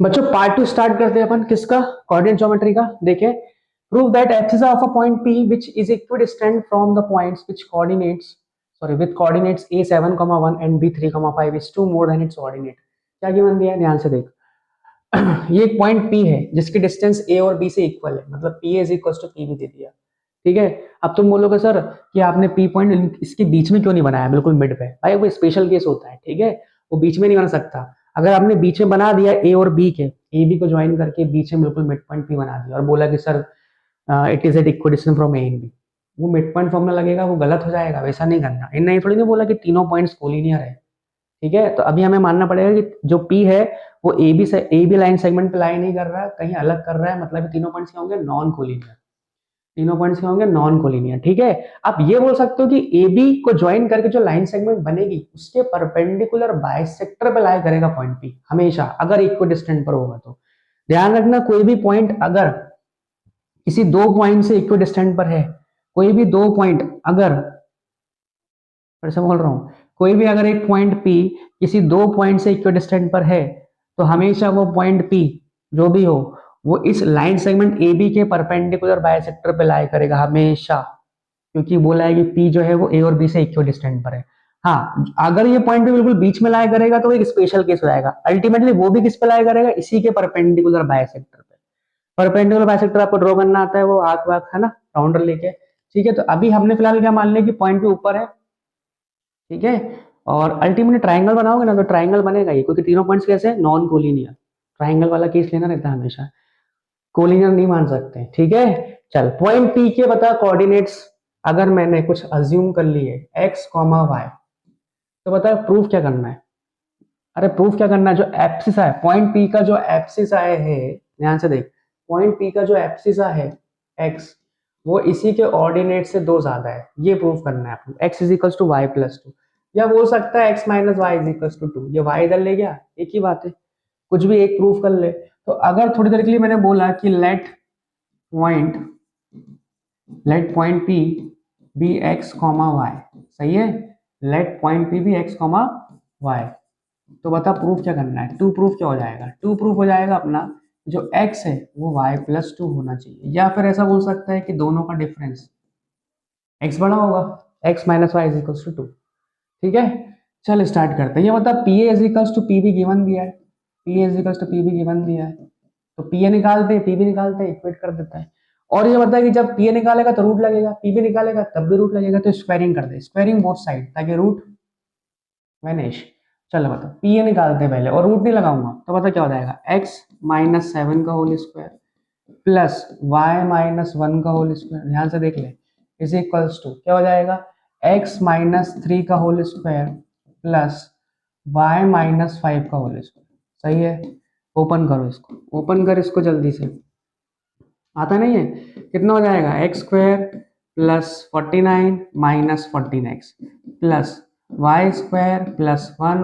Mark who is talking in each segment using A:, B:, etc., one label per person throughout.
A: बच्चों part 2 start करते हैं अपन किसका, कोऑर्डिनेट ज्योमेट्री का। देखिए, prove that axis of a point P which is equidistant from the points which coordinates with coordinates a7, 1 and b3, 5 is 2 more than its coordinate। क्या given दिया है, ध्यान से देख। ये एक पॉइंट P है जिसकी डिस्टेंस a और b से इक्वल है, मतलब P is equals to P भी दे दिया। ठीक है। अब तुम बोलोगे सर कि आपने P पॉइंट इसके बीच में क्यों नहीं बनाया, बिल्कुल मिड पे। भाई वो स्पेशल केस होता है, ठीक है, वो बीच में नहीं बना सकता। अगर आपने बीच में बना दिया ए और बी के, ए बी को ज्वाइन करके बीच में बिल्कुल मिड पॉइंट पी बना दिया और बोला कि sir it is at equidistant from A and B, वो मिड पॉइंट फॉर्मूला लगेगा, वो गलत हो जाएगा। वैसा नहीं करना। इन नहीं थोड़ी ना बोला कि तीनों पॉइंट्स कोलिनियर है। ठीक है, तो अभी हमें मानना पड़ेगा कि जो पी है वो ए बी लाइन सेगमेंट पे लाई नहीं कर रहा है, कहीं अलग कर रहा है, मतलब ये तीनों पॉइंट्स क्या होंगे, नॉन कोलिनियर। तीनों पॉइंट्स क्या होंगे, नॉन कोलिनियर। ठीक है। आप ये बोल सकते हो कि ए बी को ज्वाइन करके जो लाइन सेगमेंट बनेगी उसके परपेंडिकुलर बाइसेक्टर पे लाई करेगा पॉइंट पी हमेशा, अगर इक्विडिस्टेंट पर होगा तो। ध्यान रखना, कोई भी पॉइंट अगर किसी दो पॉइंट से इक्विडिस्टेंट पर है, कोई भी दो पॉइंट अगर, फिर से बोल रहा हूं, कोई भी अगर एक पॉइंट P किसी दो पॉइंट से इक्विडिस्टेंट पर है, तो हमेशा वो पॉइंट P जो भी हो वो इस लाइन सेगमेंट ए बी के परपेंडिकुलर बाइसेक्टर पे लाई करेगा हमेशा, क्योंकि बोला है कि P जो है वो A और B से इक्विडिस्टेंट पर है। हाँ, अगर ये पॉइंट भी बिल्कुल बीच में लाया करेगा तो एक स्पेशल केस हो जाएगा। अल्टीमेटली वो भी किस पे लाया करेगा, इसी के परपेंडिकुलर बाइसेक्टर पे। परपेंडिकुलर बाइसेक्टर आपको ड्रॉ करना आता है, वो आर्क वार्क है ना, राउंडर लेके। ठीक है, तो अभी हमने फिलहाल क्या मान लिया कि पॉइंट भी ऊपर है। ठीक है, और अल्टीमेटली ट्राइंगल बनाओगे ना तो ट्राइंगल बनेगा ही, क्योंकि तीनों पॉइंट्स कैसे हैं, नॉन कोलिनियर। ट्राइंगल वाला केस लेना रहता है हमेशा, कोलिनियर नहीं मान सकते। ठीक है। चल, पॉइंट पी के बता कोऑर्डिनेट्स। अगर मैंने कुछ अज्यूम कर लिए एक्स कॉमा वाई, तो बता प्रूफ क्या करना है। अरे प्रूफ क्या करना है, जो एप्सिस है पॉइंट पी का, जो एप्सिस आए है, ध्यान से देख, पॉइंट पी का जो एप्सिस है एक्स, वो इसी के ऑर्डिनेट से दो ज्यादा है, ये प्रूफ करना है आपको। X is equals to y plus two, या बोल सकता है x minus y is equals to two, ये वाई इधर ले गया, एक ही बात है, कुछ भी एक प्रूफ कर ले। तो अगर थोड़ी देर के लिए मैंने बोला कि point let point P be x comma y, सही है, let point P be x comma y, तो बता प्रूफ क्या करना है। टू प्रूफ क्या हो जाएगा, टू प्रूफ हो जाएगा अपना जो x है वो y प्लस टू होना चाहिए, या फिर ऐसा बोल सकता है कि दोनों का डिफरेंस x बड़ा होगा, x minus y is equals to two. ठीक है, चल स्टार्ट करते हैं। ये मतलब P A is equals to P B given दिया है, P A is equals to P B given दिया है, तो पी ए निकालते हैं, पी बी निकालते हैं, इक्वेट कर देता है। और ये बता है कि जब पी ए निकालेगा तो रूट लगेगा, पी बी निकालेगा तब भी रूट लगेगा, तो स्क्वायरिंग कर दे, स्क्वायरिंग बोथ साइड, ताकि रूट वैनिश। चलो बता, पी ए निकालते हैं पहले, और रूट नहीं लगाऊंगा, तो बता क्या हो जाएगा, एक्स माइनस सेवन का whole square plus y minus one का होल स्क्वायर, ध्यान से देख ले, इज इक्वल्स टू क्या हो जाएगा, एक्स माइनस थ्री का whole square plus y minus five का होल स्क्वायर। सही है, ओपन करो इसको, ओपन कर इसको जल्दी से, आता नहीं है, कितना हो जाएगा, x square plus 49 minus 14x plus y square plus 1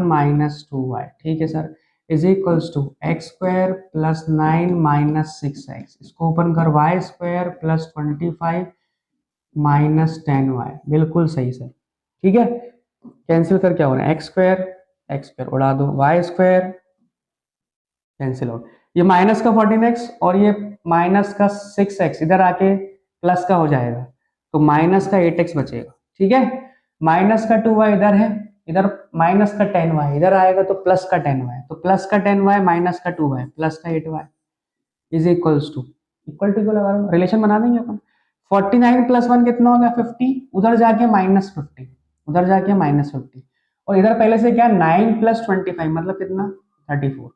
A: - 2y। ठीक है sir, is equals to x square plus 9 minus 6x, इसको ओपन कर, Y square plus 25 minus 10y, बिल्कुल सही सर। ठीक है, कैंसिल कर क्या हो रहा है, एक्स स्क्वायर उड़ा दो, वाई स्क्वायर कैंसिल आउट, ये माइनस का 14x और ये माइनस का 6x इधर आके प्लस का हो जाएगा, तो माइनस का 8x बचेगा। ठीक है, माइनस का 2y इधर है, इधर माइनस का 10y इधर आएगा, तो प्लस का 10y, तो प्लस का 10y माइनस का 2y प्लस का 8y is equals to, equal to को लगा लो, रिलेशन बना देंगे अपन। 49 प्लस वन कितना हो गया, 50, उधर जाके माइनस 50, उधर जाके माइनस 50, और इधर पहले से क्या 9 प्लस 25 मतलब कितना 34,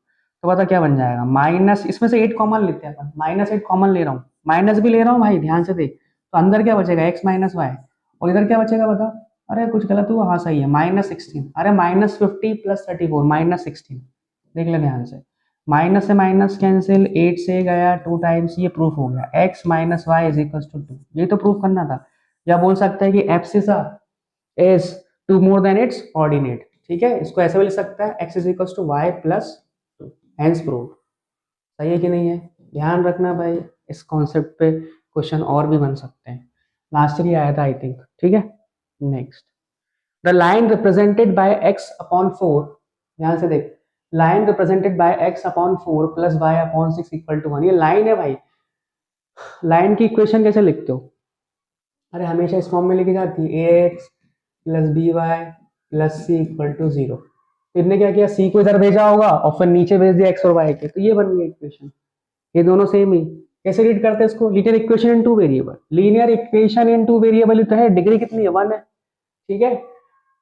A: तो बता क्या बन जाएगा, माइनस, इसमें से 8 कॉमन लेते हैं अपन, -8 कॉमन ले रहा हूँ, माइनस भी ले रहा हूँ भाई, ध्यान से देख, तो अंदर क्या बचेगा, एक्स माइनस वाई, और इधर क्या बचेगा बता, अरे कुछ गलत हुआ, हाँ सही है, -16, अरे -50 प्लस 34 -16, देख ले ध्यान से, माइनस से माइनस कैंसिल, 8 से गया 2 टाइम्स, ये प्रूफ हो गया, x minus y is equal to 2, ये तो प्रूफ करना था। या बोल सकते हैं कि abscissa is 2 more than its ordinate. ठीक है, इसको ऐसे भी लिख सकता है, x is equal to y plus two, hence proof. सही है कि नहीं है, ध्यान रखना भाई, इस कॉन्सेप्ट पे क्वेश्चन और भी बन सकते हैं, लास्ट ईयर आया था आई थिंक। ठीक है, next, the line represented by x upon 4, ध्यान से देख, line represented by x upon 4 plus y upon 6 equal to 1। ये लाइन है भाई। लाइन की इक्वेशन कैसे लिखते हो? अरे हमेशा इस फॉर्म में लिखी जाती है, A X plus B Y plus C equal to 0। इनने क्या किया, सी को इधर भेजा होगा और फिर नीचे भेज दिया एक्स और वाई के, तो ये बन गई इक्वेशन। ये दोनों सेम ही। कैसे रीड करते हैं इसको? Linear equation in two variable. Linear equation in two variable तो है, डिग्री कितनी है? 1 है। ठीक है,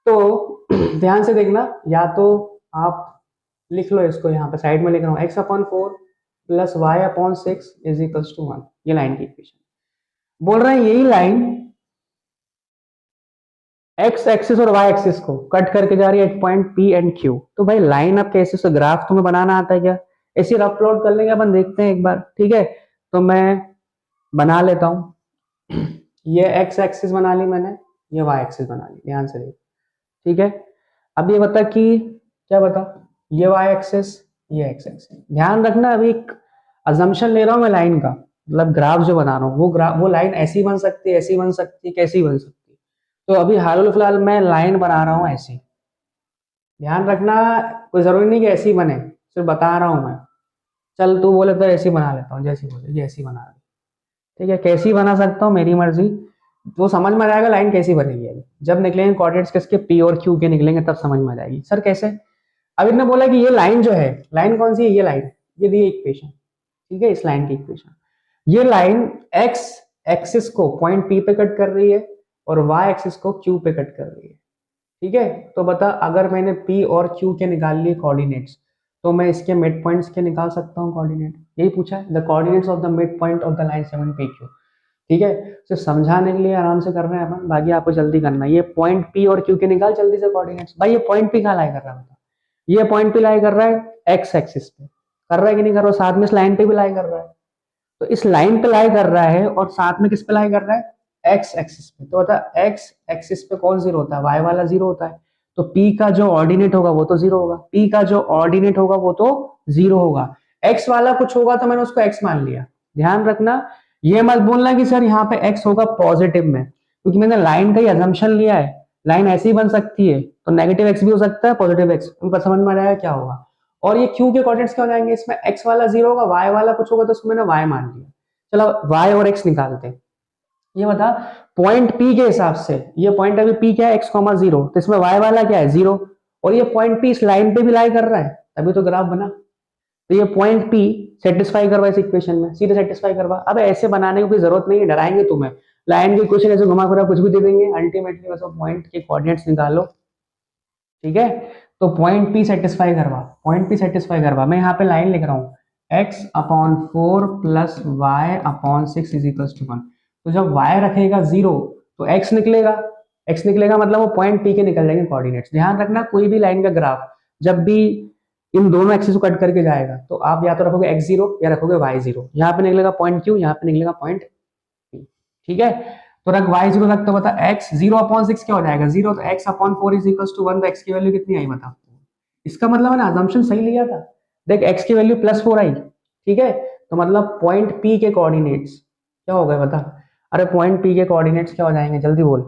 A: तो ध्यान से देखना, या तो आप लिख लो इसको, यहाँ पे साइड में लिख रहा हूँ, x upon 4 plus y upon 6 is equals to 1। ये लाइन की इक्वेशन बोल रहे हैं। यही लाइन एक्स एक्सिस और वाई एक्सिस को कट करके जा रही है at point P and Q. तो भाई लाइन अब कैसे, उसका ग्राफ तुम्हें बनाना आता है क्या? ऐसे रफ प्लॉट कर लेंगे अपन, देखते हैं एक बार। ठीक है, तो मैं बना लेता हूं। ये एक्स एक्सिस बना ली मैंने, ये वाई एक्सिस बना ली, ध्यान से देख। ठीक है, अब ये बता कि क्या बता, ये वाई एक्सिस, ये एक्स एक्सिस। ध्यान रखना, अभी एक अजम्पशन ले रहा हूं मैं लाइन का, मतलब ग्राफ जो बना रहा हूँ वो ग्राफ, वो लाइन ऐसी बन सकती है, ऐसी बन सकती है, कैसी बन सकती है। तो अभी हाल फिलहाल मैं लाइन बना रहा हूँ ऐसी। ध्यान रखना, कोई जरूरी नहीं कि ऐसी बने, सिर्फ बता रहा हूँ मैं। चल तू बोले तो ऐसी बना लेता हूँ, जैसी बोले ये ऐसी बना रही। ठीक है, कैसी बना सकता हूँ, मेरी मर्जी। तो समझ में आ जाएगा लाइन कैसी बनेगी। अभी जब निकलेंगे कोऑर्डिनेट्स किसके, पी और क्यू के निकलेंगे, तब समझ में आ जाएगी सर कैसे। अब इन्होंने बोला कि ये लाइन जो है, लाइन कौन सी है, ये लाइन, ये दी इक्वेशन। ठीक है, इस लाइन की इक्वेशन, ये लाइन एक्स एक्सिस को पॉइंट पी पे कट कर रही है और वाई एक्सिस को क्यू पे कट कर रही है। ठीक है, तो बता, अगर मैंने पी और क्यू के निकाल लिए कोऑर्डिनेट्स, तो मैं इसके मिड पॉइंट्स के निकाल सकता हूँ कोऑर्डिनेट। यही पूछा है, the coordinates of the mid point of the line 7 P Q. ठीक है, तो समझाने के लिए आराम से कर रहे हैं अपन, बाकी आपको जल्दी करना है। ये पॉइंट पी और क्यू के निकाल जल्दी से कोऑर्डिनेट्स। भाई ये पॉइंट पी कहाँ लाई कर रहा है बता? ये पॉइंट पी लाई कर रहा है एक्स एक्सिस पे, कर रहा है कि नहीं कर रहा है? साथ में इस लाइन पे भी लाई कर रहा है। तो इस लाइन पे लाई कर रहा है और साथ में किस पे लाई कर रहा है, एक्स एक्सिस पे। तो बता, एक्स एक्सिस पे कौन जीरो होता है, वाई वाला जीरो होता है। तो पी का जो ऑर्डिनेट होगा वो तो जीरो होगा, पी का जो ऑर्डिनेट होगा वो तो जीरो होगा। एक्स वाला कुछ होगा तो मैंने उसको एक्स मान लिया। ध्यान रखना, ये मत बोलना कि सर यहाँ पे एक्स होगा पॉजिटिव में, क्योंकि मैंने लाइन का ही अजम्पशन लिया है। लाइन ऐसी बन सकती है, तो नेगेटिव एक्स भी हो सकता है, पॉजिटिव एक्स। उनको समझ में आ जाएगा क्या होगा। और ये क्यू के कोऑर्डिनेट्स क्या हो जाएंगे, इसमें एक्स वाला जीरो होगा, वाई वाला कुछ होगा, तो उसको मैंने वाई मान लिया। चलो वाई और एक्स निकालते हैं। ये बता, पॉइंट पी के हिसाब से, ये पॉइंट अभी पी क्या है, एक्स कॉमा जीरो, तो इसमें वाई वाला क्या है, जीरो। और ये पॉइंट पी इस लाइन पे भी लाई कर रहा है, तभी तो ग्राफ बना। तो ये पॉइंट पी सेटिस्फाई करवा इस इक्वेशन में, सीधे सेटिस्फाई करवा। अब ऐसे बनाने की कोई जरूरत नहीं है, डराएंगे तुम्हें। लाइन की इक्वेशन ऐसे घुमा फिरा कुछ भी दे देंगे, अल्टीमेटली बस पॉइंट के कोऑर्डिनेट्स निकालो। ठीक है, तो पॉइंट पी सेटिस्फाई करवा, पॉइंट पी सेटिस्फाई करवा। मैं यहाँ पे लाइन लिख रहा हूँ, x upon 4 plus y upon 6 is equal to 1। तो जब वाई रखेगा जीरो तो एक्स निकलेगा, एक्स निकलेगा मतलब वो पॉइंट पी के निकल जाएंगे कोऑर्डिनेट्स। ध्यान रखना, कोई भी लाइन का ग्राफ जब भी इन दोनों एक्सिस को कट करके जाएगा, तो आप या तो रखोगे एक्स जीरो या रखोगे वाई जीरो। यहाँ पे निकलेगा पॉइंट क्यू, यहाँ पे निकलेगा पॉइंट पी। ठीक है, तो रख वाई जीरो रख, तो बता एक्स जीरो अपॉन 6 क्या हो जाएगा, जीरो। तो x upon 4 is equal to 1, तो एक्स की वैल्यू कितनी आई बता। इसका मतलब मैंने अजम्पशन सही लिया था। देख एक्स की वैल्यू +4 आई। ठीक है, तो मतलब पॉइंट पी के कोऑर्डिनेट्स क्या हो गए बता। अरे पॉइंट पी के कोऑर्डिनेट्स क्या हो जाएंगे, जल्दी बोल।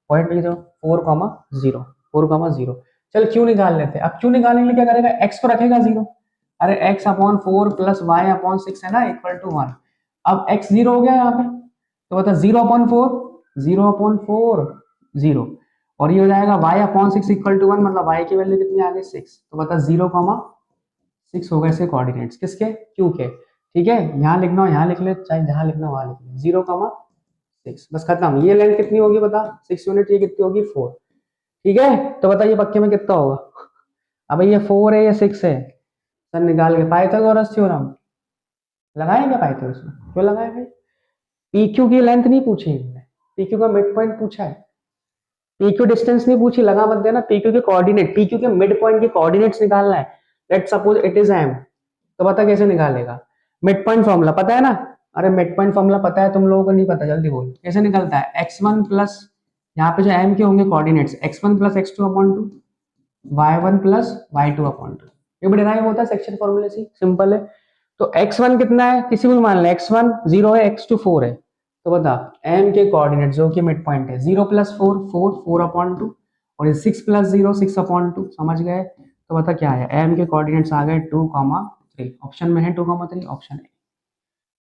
A: पॉइंट पी जो 4,0, 4,0। चल क्यू निकाल लेते हैं। अब क्यू निकालने के लिए क्या करेगा, एक्स को रखेगा जीरो। अरे x upon 4 plus y upon 6 है ना, इक्वल टू 1। अब एक्स जीरो हो गया यहाँ पे, तो बता 0/4, 0/4 जीरो। और ये हो जाएगा y अपॉन 6 इक्वल टू 1, मतलब y की वैल्यू कितनी आ गई 6। तो बता 0,6 हो गए इसके कोऑर्डिनेट्स, किसके, q के। ठीक है, यहाँ लिखना हो यहाँ लिख ले, चाहे जहां लिखना हो वहां लिख ले, 0,6 बस खत्म। ये लेंथ कितनी होगी बता, 6 यूनिट। ये कितनी होगी, 4। ठीक है, तो बता ये पक्के में कितना होगा। अब ये 4 है, ये 6 है, सर निकाल के पाइथागोरस थ्योरम लगाएंगे। पाइथागोरस में क्यों लगाए भाई, पी क्यू की लेंथ नहीं पूछी इन्होंने, पी क्यू का मिड पॉइंट पूछा है। पीक्यू डिस्टेंस नहीं पूछी, लगा मत देना। पीक्यू के कोऑर्डिनेट, पीक्यू के मिड पॉइंट के कोऑर्डिनेट्स निकालना है। Let's suppose it is M, तो बता कैसे निकालेगा। मिड पॉइंट फॉर्मूला पता है ना, अरे मिड पॉइंट फॉर्मूला पता है, तुम लोगों को नहीं पता, जल्दी बोल कैसे निकलता है। x1 प्लस, यहाँ पे जो एम के होंगे coordinates, x1 plus x2 upon 2, y1 plus y2 upon 2। ये भी डिराइव होता है सेक्शन फॉर्मूले से, सिंपल है। तो x1 कितना है, किसी को भी मान ले, x1 0 है, x2 4 है। तो बता m के कोऑर्डिनेट जो कि मिड पॉइंट है, 0 + 4 4 4 अपॉन 2, और ये 6 + 0 6 अपॉन 2, समझ गए। तो बता क्या है, एम के कोऑर्डिनेट्स आ गए 2,3, ऑप्शन में है 2,3, ऑप्शन ए।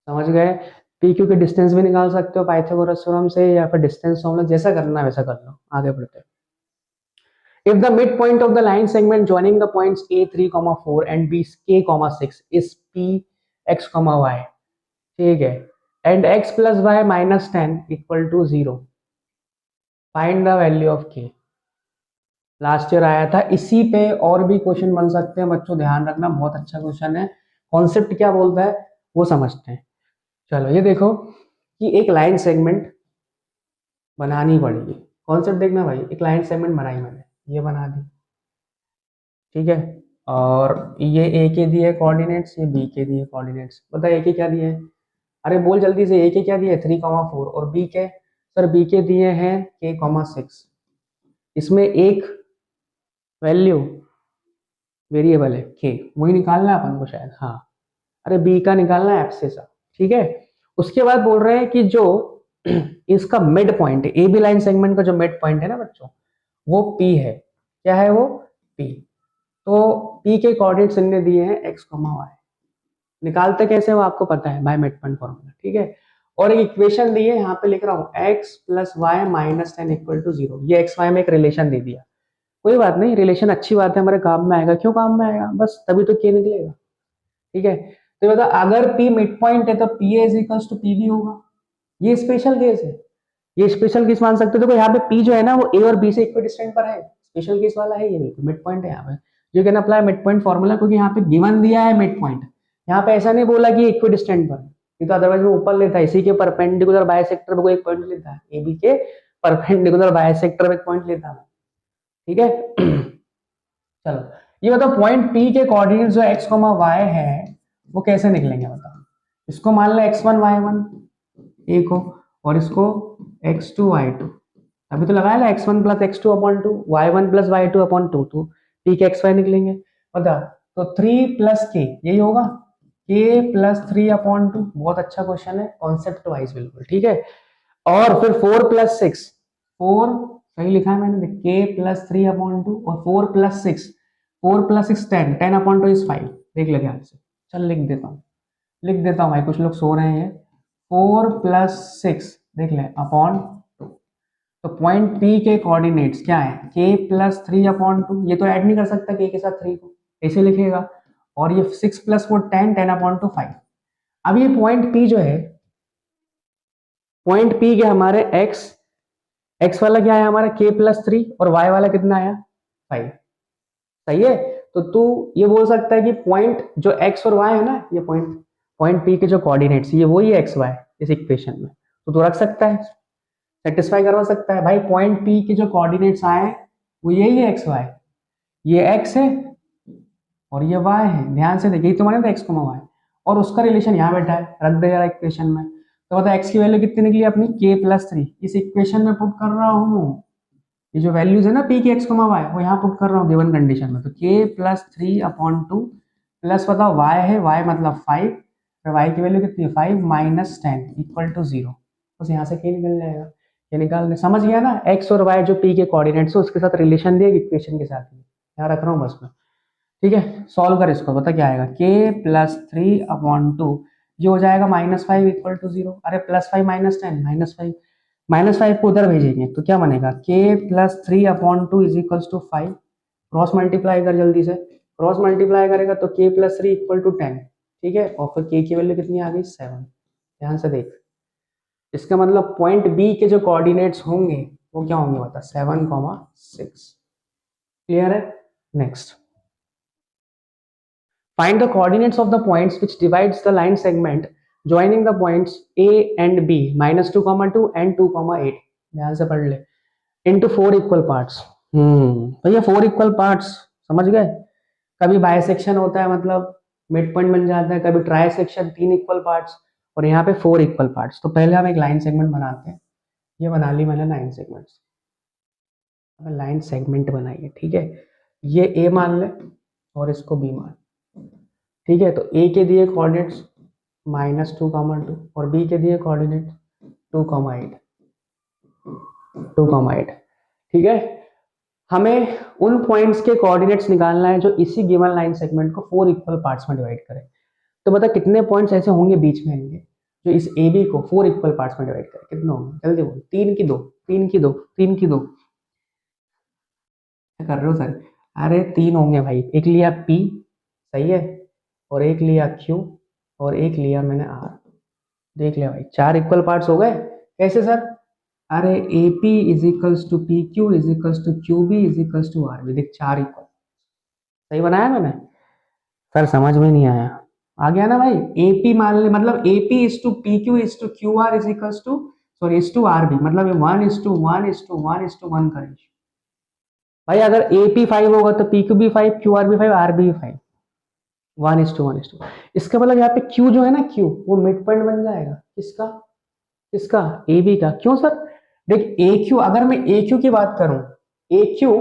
A: समझ गए। पी क्यू के डिस्टेंस भी निकाल सकते हो पाइथागोरस थ्योरम से, या फिर डिस्टेंस फॉर्मूला, जैसा करना है वैसा कर लो। आगे बढ़ते हैं। If the midpoint of the line segment joining the points A3, 4 and B K, 6 is P x, y, ठीक है, and x plus y minus 10 equal to 0, find the value of K। Last year आया था इसी पे, और भी question बन सकते हैं बच्चों, ध्यान रखना, बहुत अच्छा क्वेश्चन है। कॉन्सेप्ट क्या बोलता है वो समझते हैं। चलो ये देखो कि एक लाइन सेगमेंट बनानी पड़ेगी। कॉन्सेप्ट देखना भाई, एक लाइन सेगमेंट बनाई मैंने, ये बना दी, ठीक है, और ये ए के दिए कोऑर्डिनेट्स, ये बी के दिए कोऑर्डिनेट्स। बता ए के क्या दिए हैं, अरे बोल जल्दी से, ए के क्या दिए 3,4, और बी के, सर बी के दिए हैं K,6। इसमें एक वैल्यू वेरिएबल है के, वही निकालना है अपन को शायद, हाँ, अरे बी का निकालना है एब्सिसा, ठीक है। उसके बाद बोल रहे हैं कि जो इसका मिड पॉइंट है, ए बी लाइन सेगमेंट का जो मिड पॉइंट है ना बच्चों, वो पी है। क्या है वो, पी। तो पी के कोऑर्डिनेट्स इनने दिए हैं x, y। निकालते कैसे वो आपको पता है, बाय मिड पॉइंट फॉर्मूला, ठीक है। और एक इक्वेशन दी है, यहाँ पे लिख रहा हूँ x plus y minus 10 equal to 0। ये एक्स वाई में एक रिलेशन दे दिया, कोई बात नहीं, रिलेशन अच्छी बात है, हमारे काम में आएगा। क्यों काम में आएगा, बस तभी तो के निकलेगा, ठीक है। तो बता, अगर p मिड पॉइंट है तो P is equals to P भी होगा। ये स्पेशल केस है, ये स्पेशल केस मान सकते हो। देखो यहाँ पे p जो है ना वो a और b से इक्वल डिस्टेंस पर है, स्पेशल केस वाला है ये, बिल्कुल मिड पॉइंट है यहाँ पे। You can apply mid point formula, क्योंकि यहाँ पे गिवन दिया है मिड पॉइंट। यहाँ पे ऐसा नहीं बोला कि इक्वल डिस्टेंस पर, ये तो अदरवाइज वो ऊपर लेता है, इसी के परपेंडिकुलर बाइसेक्टर को एक पॉइंट लेता है, ए बी के परपेंडिकुलर बाइसेक्टर में एक पॉइंट लेता है, ठीक है। चलो ये बताओ, पॉइंट पी के कोऑर्डिनेट जो x, y है वो कैसे निकलेंगे बताओ। इसको मान लो x1 y1 ए को, और इसको x2 y2, अभी तो लगाया ना x1 plus x2 upon 2, y1 plus y2 upon 2, तो पी के xy निकलेंगे। बता, तो 3 प्लस के यही होगा, k प्लस 3 अपॉन 2। बहुत अच्छा क्वेश्चन है, कॉन्सेप्ट वाइज बिल्कुल, ठीक है। और फिर 4 प्लस 6, 4 सही लिखा है मैंने, के प्लस 3 अपॉन 2, और 4 प्लस 6, 4 प्लस 6 10, 10 अपॉन 2 इज 5। देख ले ध्यान से, चल लिख देता हूँ, लिख देता हूँ भाई, कुछ लोग सो रहे हैं। 4 प्लस 6 देख ले अपॉन 2। तो पॉइंट पी के कोऑर्डिनेट्स क्या है, के प्लस 3 अपॉन 2, ये तो ऐड नहीं कर सकता के साथ 3 को, ऐसे लिखेगा। और ये 6 प्लस 4 10, 10 अपॉन 2 5। अब ये पॉइंट पी जो है, पॉइंट पी के हमारे एक्स वाला क्या है हमारा के प्लस 3, और वाई वाला कितना आया 5, सही है। तो तू ये बोल सकता है कि पॉइंट जो एक्स और वाई है ना, ये पॉइंट पॉइंट पी के जो कोऑर्डिनेट्स ये वही है एक्स वाई इस इक्वेशन में, तो तू रख सकता है, सेटिस्फाई करवा सकता है भाई। पॉइंट पी के जो कोऑर्डिनेट्स आए वो यही है एक्स वाई, ये एक्स है और ये वाई है, ध्यान से देखिए, तुम्हारे तो एक्स वाई, और उसका रिलेशन यहाँ बैठा है, रख दे यार इक्वेशन में। तो बता एक्स की वैल्यू कितनी निकली अपनी, के प्लस 3, इस इक्वेशन में पुट कर रहा हूँ। ये जो वैल्यूज है ना पी के एक्स वाई, वो यहाँ पुट कर रहा हूँ गिवन कंडीशन में। तो के प्लस 3 अपॉन 2 प्लस बताओ वाई है, वाई मतलब 5, फिर वाई की वैल्यू कितनी है 5 माइनस 10 इक्वल टू 0। बस यहाँ से के निकल जाएगा, ये निकाल दे, समझ गया ना। एक्स और वाई जो पी के कोऑर्डिनेट्स है उसके साथ रिलेशन दिया इक्वेशन के साथ, यहाँ रख रहा हूँ बस मैं, ठीक है। सॉल्व कर इसको, बता क्या आएगा, के प्लस 3 अपॉन 2, ये हो जाएगा -5 इक्वल टू 0। अरे +5 माइनस 10 -5, -5 को उधर भेजेंगे तो क्या बनेगा, k plus 3 upon 2 is equals to 5। Cross multiply कर जल्दी से, क्रॉस मल्टीप्लाई करेगा तो k प्लस 3 इक्वल टू 10, ठीक है। और फिर k की वैल्यू कितनी आ गई 7। ध्यान से देख, इसका मतलब पॉइंट बी के जो कोऑर्डिनेट्स होंगे वो क्या होंगे बता, 7,6। क्लियर है। Next, find the coordinates of the points which divides the line segment joining the points a and b -2, 2 and 2, 8। ध्यान से पढ़ ले, into 4 equal parts। भैया 4 equal parts समझ गए। कभी बाइसेक्शन होता है मतलब मिड पॉइंट बन जाता है, कभी ट्राई सेक्शन, 3 इक्वल पार्ट्स, और यहाँ पे 4 इक्वल पार्ट्स। तो पहले हम एक लाइन सेगमेंट बनाते हैं, ये बना ली मैंने लाइन सेगमेंट्स, लाइन सेगमेंट बनाई है, ठीक है। ये ए मान ले और इसको बी मान, ठीक है। तो ए के दिए कोऑर्डिनेट्स -2, 2 और बी के दिए कोऑर्डिनेट 2, 8, 2, 8, ठीक है। हमें उन पॉइंट्स के कोऑर्डिनेट्स निकालना है जो इसी गिवन लाइन सेगमेंट को 4 इक्वल पार्ट्स में डिवाइड करें। तो बता कितने पॉइंट्स ऐसे होंगे बीच में इनके जो इस ए बी को 4 इक्वल पार्ट्स में डिवाइड करें, कितने होंगे जल्दी बोल। 3 की 2, 3 की 2, 3 की 2। क्या कर रहे हो सर? अरे 3 होंगे भाई, एक लिया पी, सही है, और एक लिया क्यू, और एक लिया मैंने आर। देख लिया भाई, 4 इक्वल पार्ट्स हो गए। कैसे सर? अरे A P is equals to P Q is equals to Q B is equals to R B. देख 4 इक्वल, सही बनाया मैंने? सर समझ में नहीं आया। आ गया ना भाई? ए पी मान ले, मतलब A P is to P Q is to Q R is equals to, sorry is to R B, मतलब ये 1:1:1:1 का रेशियो। भाई अगर ए पी 5 होगा तो पी क्यू भी 5, क्यू आर भी 5, आर बी 5, 1:1:1। इसका मतलब यहाँ पे क्यू जो है ना, क्यू वो मिड पॉइंट बन जाएगा। किसका? किसका? ए बी का। क्यों सर? देख ए क्यू, अगर मैं ए क्यू की बात करूं, A Q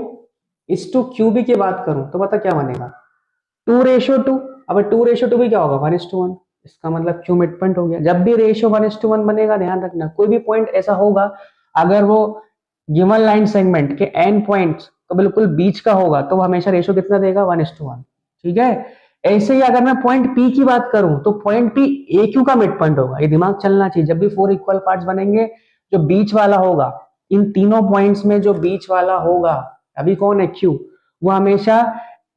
A: is to Q B की बात करूं तो पता क्या बनेगा? 2:2। अब 2:2 भी क्या होगा? 1:1। इसका मतलब क्यू मिड पॉइंट हो गया। जब भी रेशियो 1:1 बनेगा, ध्यान रखना, कोई भी पॉइंट ऐसा होगा अगर वो गिवन लाइन सेगमेंट के एंड पॉइंट्स तो बिल्कुल बीच का होगा तो वो हमेशा रेशियो कितना देगा? 1:1। ठीक है। ऐसे ही अगर मैं पॉइंट पी की बात करूं तो पॉइंट पी ए क्यू का मिड पॉइंट होगा। ये दिमाग चलना चाहिए। जब भी 4 इक्वल पार्ट्स बनेंगे, जो बीच वाला होगा, इन तीनों पॉइंट्स में जो बीच वाला होगा, अभी कौन है? क्यू, वो हमेशा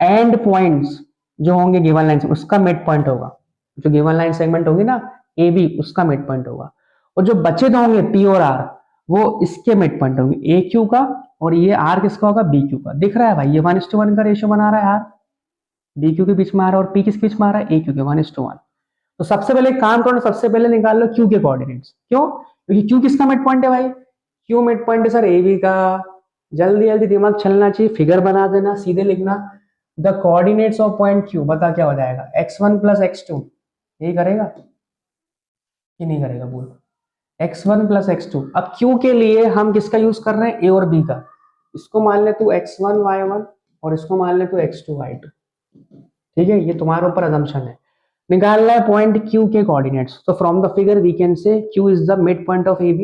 A: एंड पॉइंट्स जो होंगे गिवन लाइन से उसका मिड पॉइंट होगा। जो गिवन लाइन सेगमेंट होगी ना ए बी, उसका मिड पॉइंट होगा। और जो बचे दो होंगे पी और आर, वो इसके मिड पॉइंट होंगे, ए क्यू का, और ये आर किसका होगा? बी क्यू का। दिख रहा है भाई, ये 1:1 का रेशियो बना रहा है आर बी क्यू के बीच में आ रहा है, और पी किस बीच में आ रहा है? ए क्यू के, 1:1। तो सबसे पहले एक काम करो, सबसे पहले निकाल लो क्यू के कोऑर्डिनेट्स। क्यों? क्योंकि क्यू किसका मिड पॉइंट है भाई? क्यू मिड पॉइंट है सर ए बी का। जल्दी जल्दी दिमाग चलना चाहिए, फिगर बना देना, सीधे लिखना the coordinates of point Q. बता क्या हो जाएगा? x1 plus x2। यही करेगा कि नहीं करेगा? बोल। x1 plus x2। अब q के लिए हम किसका यूज कर रहे हैं? a और b का। इसको मान ले तू x1 y1 और इसको मान ले तू x2 y2। ठीक है, ये तुम्हारे ऊपर अजम्पशन है। निकालना है पॉइंट q के कोऑर्डिनेट्स। So from the figure we can say q is the mid point of ab।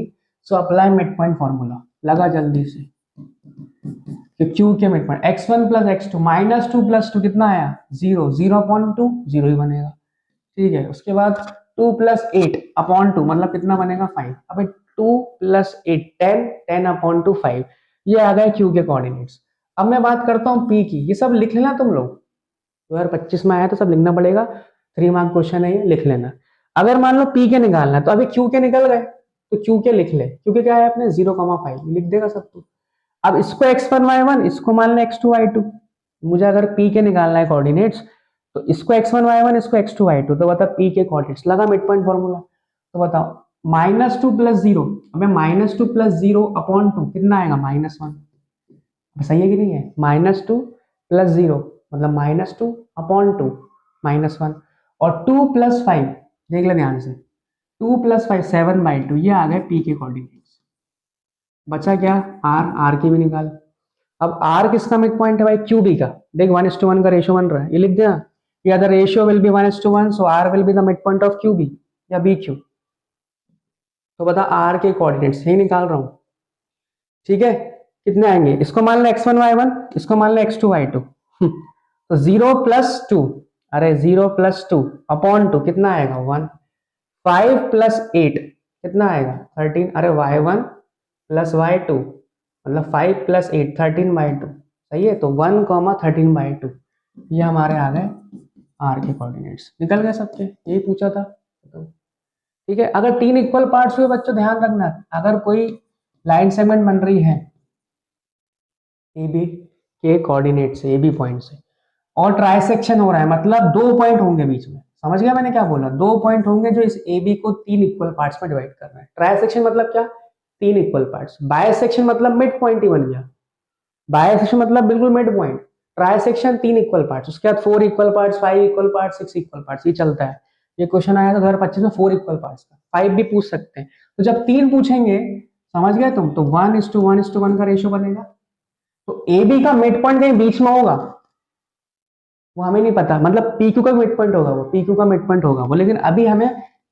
A: So apply mid point formula, लगा जल्दी से। तो q के mid point x1 plus x2, -2 plus 2 कितना आया? 0, 0/2, 0 ही बनेगा। ठीक है, उसके बाद 2 प्लस 8/2 मतलब कितना बनेगा? 5। अब 2 प्लस 8 10, 10/2 5। ये आ गए क्यू के कोऑर्डिनेट्स। अब मैं बात करता हूँ पी की। ये सब लिख लेना तुम लोग, 2025 में आया तो सब लिखना पड़ेगा। 3 मार्क क्वेश्चन है ये, लिख लेना। अगर मान लो पी के निकालना है तो अभी क्यू के निकल गए तो क्यू के लिख ले। क्यू के क्या है अपने? 0,5 लिख देगा सब कुछ। अब इसको x1 y1, इसको मान ले x2 y2। मुझे अगर p के निकालना है कोऑर्डिनेट्स तो इसको x1 y1, इसको x2 y2। तो बता p के कोऑर्डिनेट्स, लगा मिड पॉइंट फॉर्मूला। तो बताओ -2 प्लस 0, अब -2 प्लस 0/2 कितना आएगा? -1। सही है कि नहीं है? -2 प्लस 0 मतलब -2/2 -1। और 2 प्लस 5, देख ले ध्यान से, 2 प्लस 5 7/2। ये आ गए पी के कोऑर्डिनेट्स। बचा क्या? आर की भी निकाल। अब आर किसका मिड पॉइंट है भाई? क्यू बी का। देख 1:1 का रेशियो बन रहा है, ये लिख देना। या the ratio will be 1:1, so R will be the mid point of Q B या बी क्यू। तो बता आर के कोऑर्डिनेट्स यही निकाल रहा हूं। ठीक है, कितने आएंगे? इसको मान लो x1 y1, इसको मान लो x2 y2। तो 0+2, अरे 0+2/2 कितना आएगा? 1। 5 प्लस 8 कितना आएगा? 13। अरे y1 प्लस y2 मतलब 5 प्लस 8 13/2। सही है, तो 1, 13/2 ये हमारे आ गए आर के कोऑर्डिनेट्स। निकल गए सबके, यही पूछा था। ठीक है, अगर 3 इक्वल पार्ट्स हुए बच्चों, ध्यान रखना, अगर कोई लाइन सेगमेंट बन रही है ए बी के कोऑर्डिनेट से, ए बी पॉइंट से, और ट्राइसेक्शन हो रहा है, मतलब 2 पॉइंट होंगे बीच में। समझ गया मैंने क्या बोला? 2 पॉइंट होंगे जो इस ए बी को 3 इक्वल पार्ट्स में डिवाइड कर रहे हैं। ट्राइसेक्शन मतलब क्या? 3 इक्वल पार्ट्स। बायसेक्शन मतलब मिड पॉइंट ही बन गया। बायसेक्शन मतलब बिल्कुल mid point. Trisection 3 equal parts, उसके बाद 4 equal parts, 5 equal parts, 6 equal parts, ये चलता है। ये क्वेश्चन आया था 2025 में 4 इक्वल पार्ट्स का, 5 भी पूछ सकते हैं। तो जब 3 पूछेंगे, समझ गए तुम, तो 1:1:1 का रेशियो बनेगा। तो ए बी का मिड पॉइंट कहीं बीच में होगा, वो हमें नहीं पता, मतलब पी क्यू का मिड पॉइंट होगा, वो पी क्यू का मिड पॉइंट होगा वो। लेकिन अभी हमें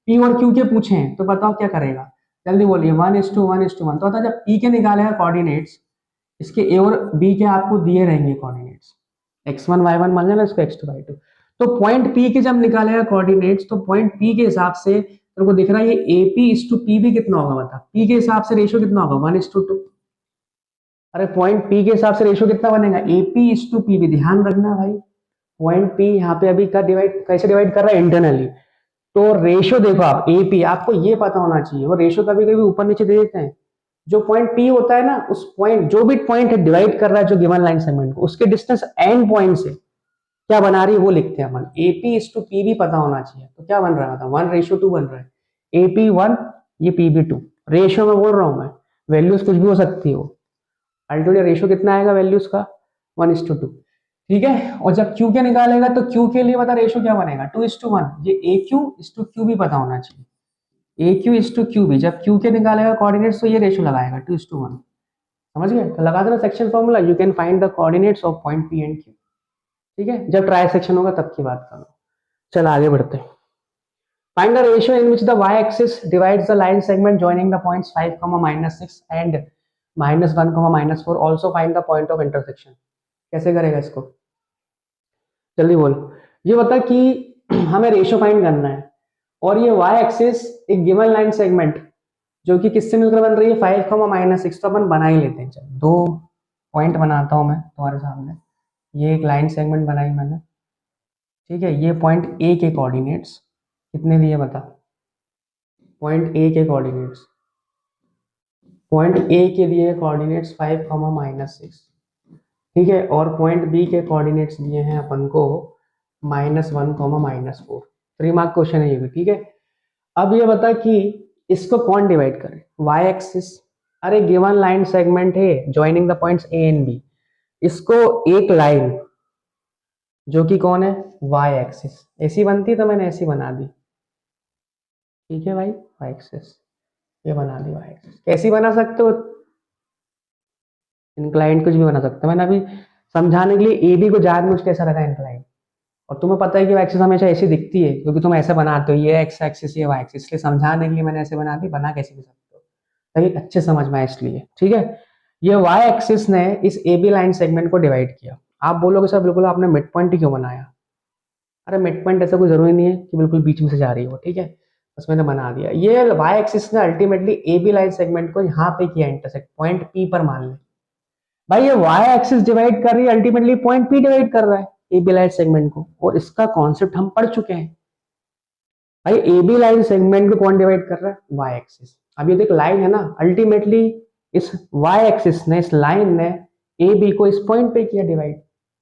A: पी और क्यू के पूछे हैं, तो बताओ क्या करेगा? जल्दी बोलिए। 1:1:1। तो बता, जब पी के निकालेगा कोऑर्डिनेट्स, इसके ए और बी के आपको दिए रहेंगे कोऑर्डिनेट्स, x1 y1 मान लेना, इसको x2 y2। तो पॉइंट पी के जब निकालेगा कोऑर्डिनेट्स, तो पॉइंट पी के हिसाब से तेरे को दिख रहा है ये AP इज टू पी भी कितना होगा, बता पी के हिसाब से रेशियो कितना होगा, 1:2। अरे पॉइंट पी के हिसाब से रेशियो कितना बनेगा, AP इज टू पी भी, ध्यान रखना भाई। पॉइंट पी यहाँ पे अभी का डिवाइड कैसे डिवाइड कर रहा है, इंटरनली। तो रेशियो देखो आप, AP आपको ये पता होना चाहिए, और रेशियो कभी कभी ऊपर नीचे दे देते हैं। जो पॉइंट P होता है ना, उस पॉइंट जो भी पॉइंट है डिवाइड कर रहा है जो गिवन लाइन सेगमेंट को, उसके डिस्टेंस एंड पॉइंट से क्या बना रही है वो लिखते हैं अपन। AP इज टू पी भी पता होना चाहिए। तो क्या बन रहा है, 1:2 बन रहा है। AP1, ये PB2। रेशियो में बोल रहा हूं मैं, वैल्यूज कुछ भी हो सकती हो। अल्टीमेटली रेशियो कितना आएगा वैल्यूज का, 1:2। ठीक है। और जब Q के निकालेगा तो Q के लिए बता रेशियो क्या बनेगा, 2:1। ये AQ इज टू Q भी पता होना चाहिए। AQ इज टू Q भी, जब Q के निकालेगा कोऑर्डिनेट्स तो ये रेशियो लगाएगा 2:1। समझ गए, तो लगा देना section formula, you can find the coordinates of point P and Q। ठीक है, जब ट्राई सेक्शन होगा तब की बात करो। चल आगे बढ़ते हैं। Find the ratio in which the y-axis divides the line segment joining the points 5, -6 and -1, -4. Also find the point of intersection। कैसे करेगा इसको, जल्दी बोल। ये बता कि हमें रेशियो फाइंड करना है, और ये y एक्सिस एक गिवन लाइन सेगमेंट जो कि किससे मिलकर बन रही है, 5, -6। तो अपन बना ही लेते हैं। चल दो पॉइंट बनाता हूं मैं तुम्हारे सामने। ये एक लाइन सेगमेंट बनाई मैंने, ठीक है। ये पॉइंट ए के कोऑर्डिनेट्स कितने दिए बता, पॉइंट ए के कोऑर्डिनेट्स, पॉइंट ए के दिए कोऑर्डिनेट्स 5, -6। ठीक है। और पॉइंट बी के कोऑर्डिनेट्स दिए हैं अपन को -1, -4। 3 मार्क क्वेश्चन है ये भी, ठीक है। अब ये बता कि इसको कौन डिवाइड करे, वाई एक्सिस। अरे गिवन लाइन सेगमेंट है joining the points A and B, इसको एक लाइन जो कि कौन है, वाई एक्सिस, ऐसी बनती तो मैंने ऐसी बना दी। ठीक है भाई, वाई एक्सिस ये बना दी। वाई एक्सिस कैसी बना सकते हो, इंक्लाइंड कुछ भी बना सकते हो। मैंने अभी समझाने के लिए ए बी को जानबूझ के ऐसा रखा इंक्लाइंड। और तुम्हें पता है कि एक्सिस हमेशा ऐसी दिखती है क्योंकि तुम ऐसे बनाते हो, ये एक्स एक्सिस ये वाई एक्सिस, इसलिए समझाने के लिए मैंने ऐसे बना दी, बना कैसे भी सकते हो ताकि अच्छे समझ में आए इसलिए। ठीक है। ये वाई एक्सिस ने इस ए बी लाइन सेगमेंट को डिवाइड किया। आप बोलोगे सर बिल्कुल आपने मिड पॉइंट ही क्यों बनाया, अरे मिड पॉइंट ऐसा कोई जरूरी नहीं है कि बिल्कुल बीच में से जा रही हो, ठीक है। बस मैंने बना दिया। ये वाई एक्सिस ने ultimately A B line segment को यहाँ पे किया इंटरसेक्ट, पॉइंट पी पर मान ले। भाई ये वाई एक्सिस डिवाइड कर रही है, अल्टीमेटली पॉइंट पी डिवाइड कर रहा है ए बी लाइन सेगमेंट को, और इसका कॉन्सेप्ट हम पढ़ चुके हैं। भाई ए बी लाइन सेगमेंट को कौन डिवाइड कर रहा है, वाई एक्सिस। अब ये देख लाइन है ना, अल्टीमेटली इस वाई एक्सिस ने, इस लाइन ने ए बी को इस पॉइंट पे किया डिवाइड,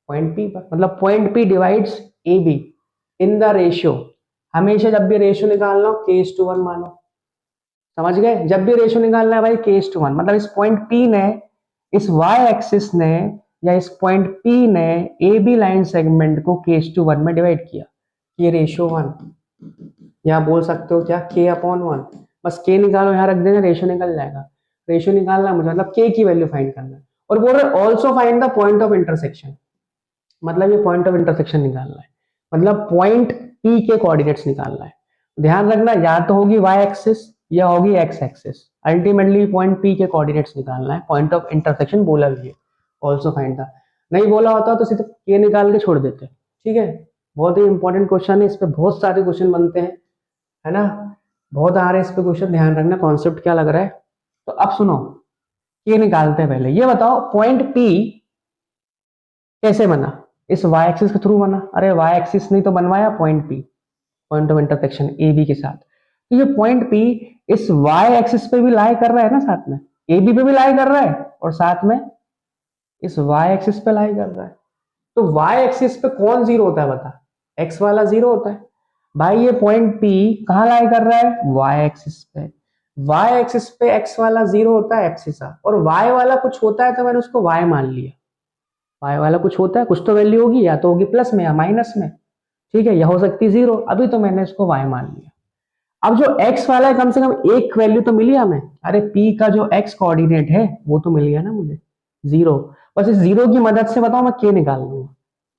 A: पॉइंट पी पर। मतलब point P divides A be in the ratio. हमेशा जब भी रेशियो निकालना हो k:1 मानो। समझ गए, जब भी रेशियो निकालना है भाई k:1। मतलब इस पॉइंट P ने, इस y एक्सिस ने या इस पॉइंट P ने ए बी लाइन सेगमेंट को k:1 में डिवाइड किया, ये रेशियो 1। या बोल सकते हो क्या, k/1। बस k निकालो, यहाँ रख देना, रेशियो निकल जाएगा। रेशियो निकालना है मुझे, मतलब k की वैल्यू फाइंड करना है। और बोल रहे also find the point of intersection, मतलब ये पॉइंट ऑफ इंटरसेक्शन निकालना है, मतलब पॉइंट P के कोऑर्डिनेट्स निकालना है। ध्यान रखना, या तो होगी y एक्सिस या होगी x axis. Ultimately point P के कोऑर्डिनेट्स निकालना है, पॉइंट ऑफ इंटरसेक्शन बोला भी है, ऑल्सो फाइंड द। नहीं बोला होता तो सीधे k निकाल के छोड़ देते। ठीक है, बहुत ही इंपॉर्टेंट क्वेश्चन है, इस पे बहुत सारे क्वेश्चन बनते हैं, है ना, बहुत आ रहे हैं इस पे क्वेश्चन। ध्यान रखना कॉन्सेप्ट क्या लग रहा है। तो अब सुनो, k निकालते हैं। पहले ये बताओ पॉइंट P कैसे बना, इस y एक्सिस के थ्रू बना। अरे y एक्सिस नहीं तो बनवाया point P, point of intersection A B के साथ। तो ये पॉइंट P इस y एक्सिस पे भी लाई कर रहा है ना, साथ में ए बी पे भी लाई कर रहा है, और साथ में इस y एक्सिस पे लाई कर रहा है। तो y एक्सिस पे कौन जीरो होता है बता, x वाला जीरो होता है। भाई ये पॉइंट P कहाँ लाई कर रहा है, y एक्सिस पे। y एक्सिस पे x वाला जीरो होता है एब्सिसा, और y वाला कुछ होता है तो मैंने उसको y मान लिया। y वाला कुछ होता है, कुछ तो वैल्यू होगी, या तो होगी प्लस में या माइनस में, ठीक है, या हो सकती है जीरो। अभी तो मैंने इसको y मान लिया। अब जो x वाला है कम से कम एक वैल्यू तो मिली हमें। अरे p का जो x कोऑर्डिनेट है वो तो मिल गया ना मुझे, जीरो। बस इस जीरो की मदद से बताओ मैं k निकाल लूंगा,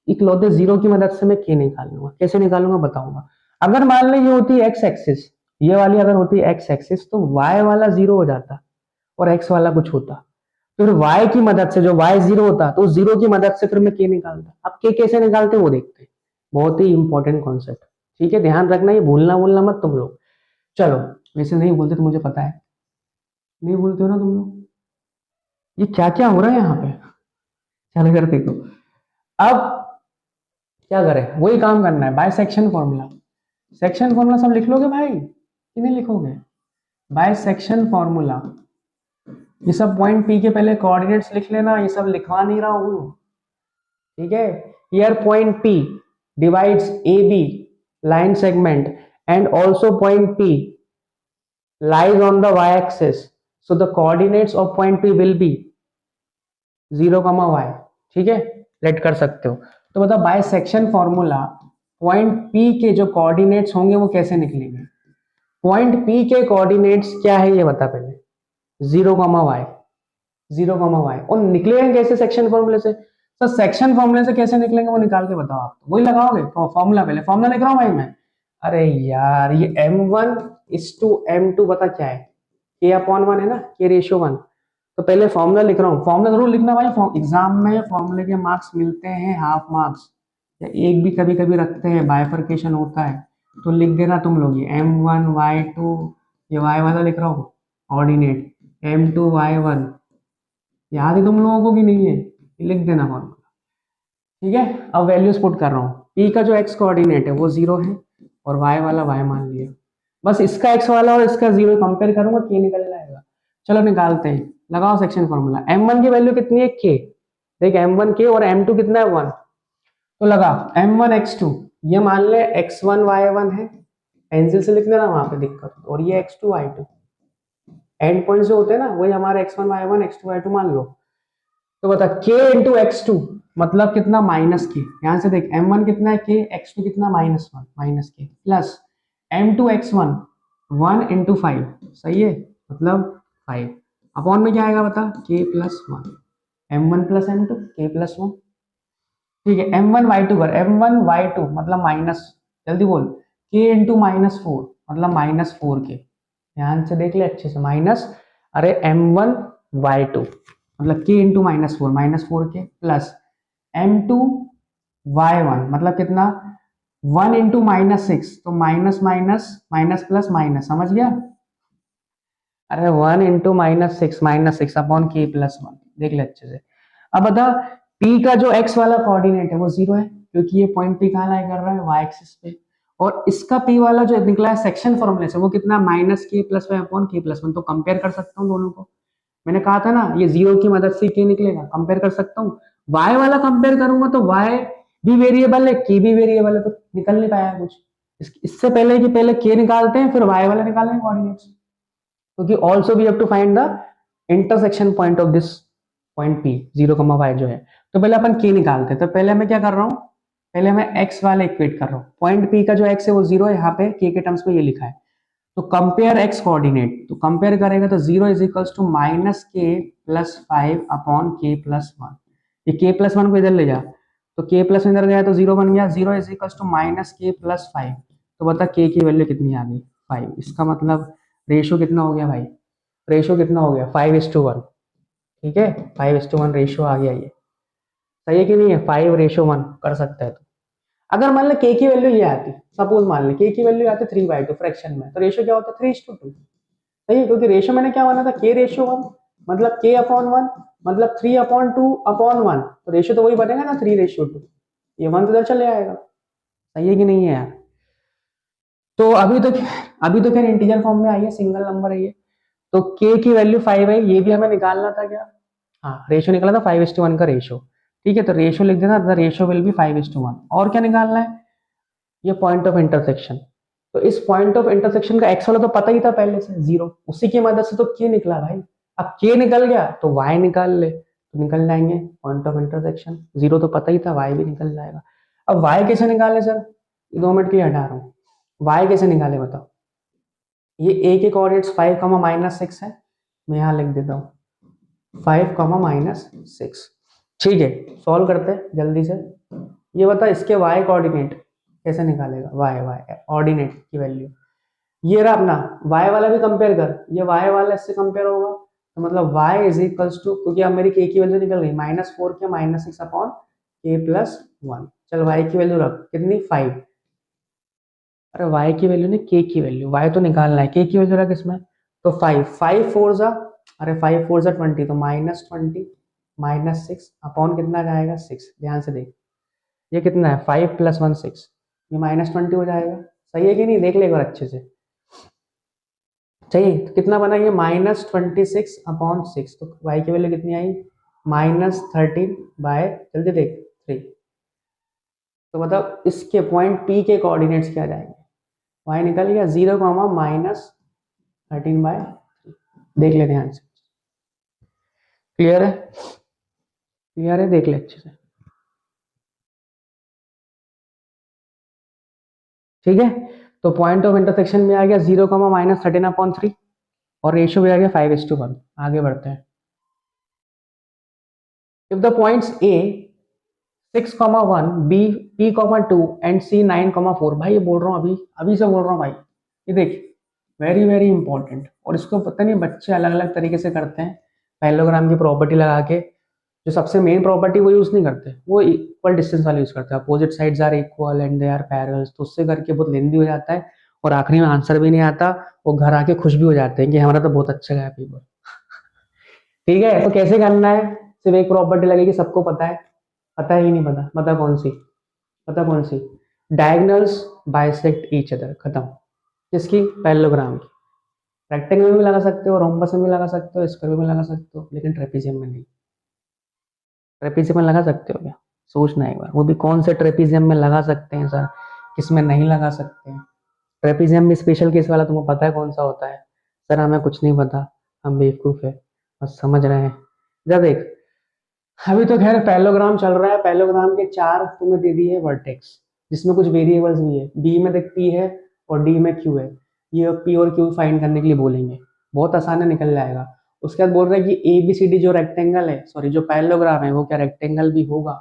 A: इकलौते जीरो की मदद से मैं k निकाल लूंगा। कैसे निकालूंगा बताऊंगा। अगर मान लो ये होती है x एक्सिस, ये वाली अगर होती है x एक्सिस, तो y वाला जीरो हो जाता और x वाला कुछ होता। फिर y की मदद से, जो y 0 होता तो 0 की मदद से फिर मैं k निकालता। अब k कैसे निकालते वो देखते हैं, बहुत ही इंपॉर्टेंट कॉन्सेप्ट। ठीक है, ध्यान रखना, ये भूलना मत तुम लोग। चलो, वैसे नहीं बोलते तो मुझे पता है, नहीं बोलते हो ना तुम लोग। ये क्या क्या हो रहा है यहाँ पे, चल कर देखो। अब क्या करें, वही काम करना है, bye section formula. Section formula सब लिख लोगे भाई कि नहीं लिखोगे? बाय सेक्शन फॉर्मूला, ये सब पॉइंट पी के पहले कोऑर्डिनेट्स लिख लेना, ये सब लिखवा नहीं रहा हूं। ठीक है, here point P divides A B line segment and also point P lies on the y-axis, so the coordinates of point P will be 0, y। ठीक है, लेट कर सकते हो। तो बताओ bye section formula point P के जो coordinates होंगे वो कैसे निकलेंगे? पॉइंट P के कोऑर्डिनेट्स क्या है ये बता पहले, 0, y, 0, y। और निकलेंगे कैसे सेक्शन फॉर्मूले से? तो सेक्शन फॉर्मूले से कैसे निकलेंगे वो निकाल के बताओ आप, वही लगाओगे फॉर्मूला, पहले फॉर्मूला लिख रहा हूं भाई मैं। अरे यार, ये m1:m2 पता क्या है, k/1 है ना, k/1। तो पहले फॉर्मूला लिख रहा हूँ, फॉर्मूला जरूर लिखना भाई, एग्जाम में फॉर्मूले के मार्क्स मिलते हैं हाफ मार्क्स, या एक भी कभी कभी रखते हैं, बाइफरकेशन होता है, तो लिख देना तुम लोग ये m1y2, ये y वाला लिख रहा हूँ ऑर्डिनेट, m2y1, याद है तुम लोगों को कि नहीं है, लिख देना फॉर्मूला। ठीक है, अब वैल्यूज पुट कर रहा हूँ, p का जो x कोऑर्डिनेट है वो 0 है और y वाला y मान लिया, बस इसका x वाला और इसका 0 कंपेयर करूंगा, k निकल जाएगा। चलो निकालते हैं, लगाओ सेक्शन फॉर्मूला। m1 की वैल्यू कितनी है, k, देख m1 k और m2 कितना है 1, तो लगा m1 x2, ये मान ले x1 y1 है, पेंसिल से लिख लेना वहां पे दिक्कत, और ये x2 y2 एंड पॉइंट जो होते हैं ना वही हमारे x1 y1 x2 y2 मान लो। तो बता k इंटू x2 मतलब कितना, माइनस के, यहां से देख m1 कितना है k, x2 कितना -1, माइनस के, प्लस m2 x1 1 इंटू 5, सही है, मतलब 5 अपॉन में क्या आएगा बता, k+1, m1 plus m2 k+1। ठीक है, m1 y2 मतलब माइनस, जल्दी बोल, k इंटू -4 मतलब -4k, ध्यान से देख ले अच्छे से, माइनस, अरे m1 y2 मतलब k into -4 plus m2 y1 मतलब कितना, 1 इंटू -6, तो minus minus minus plus minus, समझ गया? अरे 1 इंटू -6 अपॉन k+1, देख ले अच्छे से। अब बता, p का जो x वाला कोऑर्डिनेट है वो 0 है, क्योंकि ये पॉइंट p कहाँ लाई कर रहा है, y एक्सिस पे, और इसका p वाला जो निकला है सेक्शन फॉर्मूले से वो कितना, -k+5 अपॉन k+1, तो कंपेयर कर सकता हूँ दोनों को। मैंने कहा था ना ये 0 की मदद से k निकलेगा, कंपेयर कर सकता हूँ। y वाला कंपेयर करूंगा तो y भी वेरिएबल है, k भी वेरिएबल है, तो निकल नहीं पाया कुछ। इससे पहले कि पहले k निकालते हैं फिर y वाला निकालेंगे कोऑर्डिनेट्स, क्योंकि also we have to find the intersection point of this point p, 0, y जो है। तो पहले अपन k निकालते हैं, तो पहले मैं क्या कर रहा हूँ, पहले मैं x वाला इक्वेट कर रहा हूँ, पॉइंट p का जो x है वो 0 है, यहाँ पे k के टर्म्स में ये लिखा है, तो कंपेयर x कोऑर्डिनेट, तो कंपेयर करेगा तो 0 is equals to -k+5 upon k+1, ये k+1 को इधर ले जा, तो k+1 इधर गया तो 0 बन गया, 0 इज इक्वल्स टू -k+5, तो बता k की वैल्यू कितनी आ गई, 5। इसका मतलब रेशियो कितना हो गया भाई, रेशियो कितना हो गया, 5:1। ठीक है, 5:1 रेशियो आ गया, ये सही है कि नहीं है, 5:1 कर सकता है तो। अगर मान ले k की वैल्यू ये आती, सपोज मान ले k की वैल्यू आती 3/2 फ्रैक्शन में, तो रेशियो क्या होता, 3:2, सही है, क्योंकि रेशियो मैंने क्या माना था, k/1 मतलब k/1 मतलब 3/2/1, तो रेशियो तो वही बनेगा ना, 3:2, ये 1 तो इधर चले आएगा, सही है कि नहीं है यार? तो अभी तो खैर इंटीजर फॉर्म में आई है, सिंगल नंबर है ये, तो k की वैल्यू 5 है, ये भी हमें निकालना था क्या, हाँ रेशियो निकाला था 5:1 का रेशियो। ठीक है, तो रेशियो लिख देना, द रेशियो विल बी 5:1। और क्या निकालना है, ये पॉइंट ऑफ इंटरसेक्शन, तो इस पॉइंट ऑफ इंटरसेक्शन का एक्स वाला तो पता ही था पहले से 0, उसी की मदद से तो k निकला भाई। अब k निकल गया तो y निकाल ले, तो निकल जाएंगे पॉइंट ऑफ इंटरसेक्शन, 0 तो पता ही था, y भी निकल जाएगा। अब y कैसे निकाले सर, 2 मिनट के लिए हटा रहा हूँ, y कैसे निकाले बताओ, ये a के कोऑर्डिनेट्स 5, -6 है, मैं यहाँ लिख देता हूँ 5, -6। ठीक है, सॉल्व करते हैं जल्दी से। ये बता इसके y कोऑर्डिनेट कैसे निकालेगा, y ऑर्डिनेट की वैल्यू, ये रहा अपना y वाला भी कंपेयर कर, ये y वाला इससे कंपेयर होगा, तो मतलब y इज इक्वल्स टू, क्योंकि अब मेरी k की वैल्यू निकल गई -4 के -6 अपॉन k प्लस 1। चल y की वैल्यू रख कितनी 5। अरे y की वैल्यू नहीं k की वैल्यू, y तो निकालना है, k की वैल्यू रख इसमें। तो 5 5 4 जा, अरे 5 4 जा 20, तो -20 -6 अपॉन कितना जाएगा 6। ध्यान से देख, ये कितना है 5 + 1 6, ये -20 हो जाएगा। सही है कि नहीं, देख ले एक बार अच्छे से। चाहिए तो कितना बना ये -26 अपॉन 6, तो y की वैल्यू कितनी आई -13 बाय, जल्दी देख 3। तो मतलब इसके पॉइंट P के कोऑर्डिनेट्स क्या जाएंगे, y निकल गया 0, -13/3। देख ले ध्यान से, क्लियर है, क्लियर है, देख ले अच्छे से। ठीक है, तो पॉइंट ऑफ इंटरसेक्शन में आ गया 0, -13/3 और रेशियो भी आ गया 5:1। आगे बढ़ते हैं। If the points A 6,1, B P,2 and C 9,4। भाई ये बोल रहा हूँ, अभी अभी से बोल रहा हूँ भाई, ये देख वेरी वेरी इंपॉर्टेंट। और इसको पता नहीं बच्चे अलग अलग तरीके से करते हैं, पैरेललोग्राम की प्रॉपर्टी लगा के। जो सबसे मेन प्रॉपर्टी वो यूज नहीं करते, वो इक्वल डिस्टेंस वाले यूज करते हैं। Opposite sides are equal and they are parallel, तो उससे करके बहुत लेंदी हो जाता है और आखिरी में आंसर भी नहीं आता। वो घर आके खुश भी हो जाते हैं कि हमारा तो बहुत अच्छा गया पेपर। ठीक है, तो कैसे करना है, सिर्फ एक प्रॉपर्टी लगेगी, सबको पता है, पता ही नहीं, पता पता कौन सी, पता कौन सी, डायगोनल्स बाइसेक्ट ईच अदर, खत्म। किसकी, पैरेललोग्राम की। रेक्टेंगल में भी लगा सकते हो, रोम्बस में भी लगा सकते हो, स्क्वायर में लगा सकते हो, लेकिन ट्रेपीजियम में नहीं। ट्रेपीजियम में लगा सकते हो क्या, सोचना एक बार, वो भी कौन से ट्रेपीजियम में लगा सकते हैं सर, किसमें नहीं लगा सकते हैं। ट्रेपीजियम भी स्पेशल केस वाला तुम्हें पता है कौन सा होता है। सर हमें कुछ नहीं पता, हम बेवकूफ है, बस समझ रहे हैं। जब देख, अभी तो खैर पैरेललोग्राम चल रहा है, पैरेललोग्राम के 4 तुम्हें दे दिए वर्टेक्स, जिसमें कुछ वेरिएबल्स भी है। बी में देख P है और डी में Q है, ये P और Q फाइंड करने के लिए बोलेंगे, बहुत आसान है, निकल जाएगा। उसके बाद बोल रहे हैं कि ABCD जो रेक्टेंगल है, सॉरी जो पैरेललोग्राम है, वो क्या रेक्टेंगल भी होगा।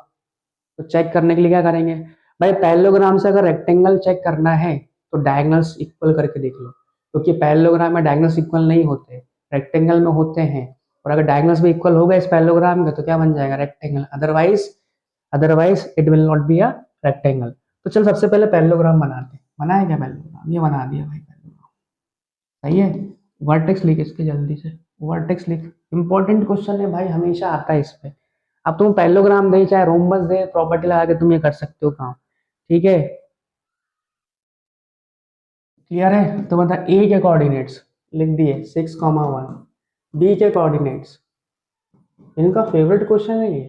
A: तो चेक करने के लिए क्या करेंगे भाई, पैरेललोग्राम से अगर रेक्टेंगल चेक करना है तो डायगोनल्स इक्वल करके देख लो, क्योंकि पैरेललोग्राम में डायगोनल्स इक्वल नहीं होते, रेक्टेंगल में होते हैं। और अगर डायगोनल्स भी इक्वल होगा इस पैरेललोग्राम का तो क्या बन जाएगा, rectangle. Otherwise otherwise it will not be a rectangle. तो चल सबसे पहले पैरेललोग्राम बनाते हैं। बनाया क्या पैरेललोग्राम, ये बना दिया भाई पैरेललोग्राम। सही है, वर्टेक्स लिख इसके जल्दी से, वर्टेक्स लिख। इंपॉर्टेंट क्वेश्चन है भाई, हमेशा आता है इस पे। अब तुम पैरेललोग्राम दे चाहे रोम्बस दे, प्रॉपर्टी लगा के तुम ये कर सकते हो काम। ठीक है, क्लियर है। तो बता ए के कोऑर्डिनेट्स लिख दिए 6,1, बी के कोऑर्डिनेट्स, इनका फेवरेट क्वेश्चन है ये,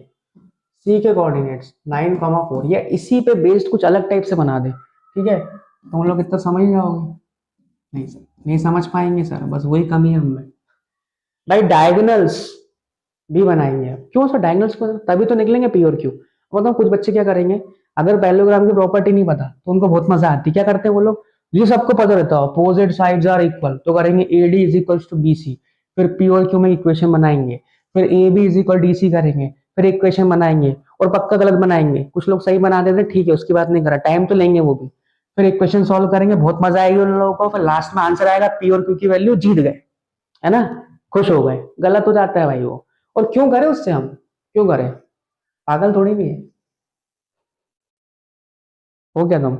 A: सी के कोऑर्डिनेट्स 9,4, या इसी पे बेस्ड कुछ अलग टाइप से बना दे। ठीक है, तो हम लोग इतना समझ जाओगे। नहीं सर, नहीं समझ पाएंगे सर, बस वही कमी है हमें। भाई डायगोनल्स भी बनाएंगे अब। क्यों सर डायगोनल्स को, तभी तो निकलेंगे पी और क्यू। मतलब कुछ बच्चे क्या करेंगे, अगर पैरेललोग्राम की प्रॉपर्टी नहीं पता तो उनको बहुत मजा आती, क्या करते हैं वो लोग, ये सबको पता रहता है अपोजिट साइड्स आर इक्वल, तो करेंगे AD is equals to BC, फिर पी और क्यू में इक्वेशन बनाएंगे, फिर AB इज इक्वल DC करेंगे, फिर इक्वेशन बनाएंगे और पक्का गलत बनाएंगे। कुछ लोग सही बना देते, ठीक है उसकी बात नहीं करा, टाइम तो लेंगे वो भी। फिर इक्वेशन सॉल्व करेंगे, बहुत मजा आएगी उन लोगों को, फिर लास्ट में आंसर आएगा पी और क्यू की वैल्यू, जीत गए, है ना, खुश हो गए। गलत हो जाता है भाई वो, और क्यों करें उससे, हम क्यों करें, पागल थोड़ी भी है। हो गया तुम,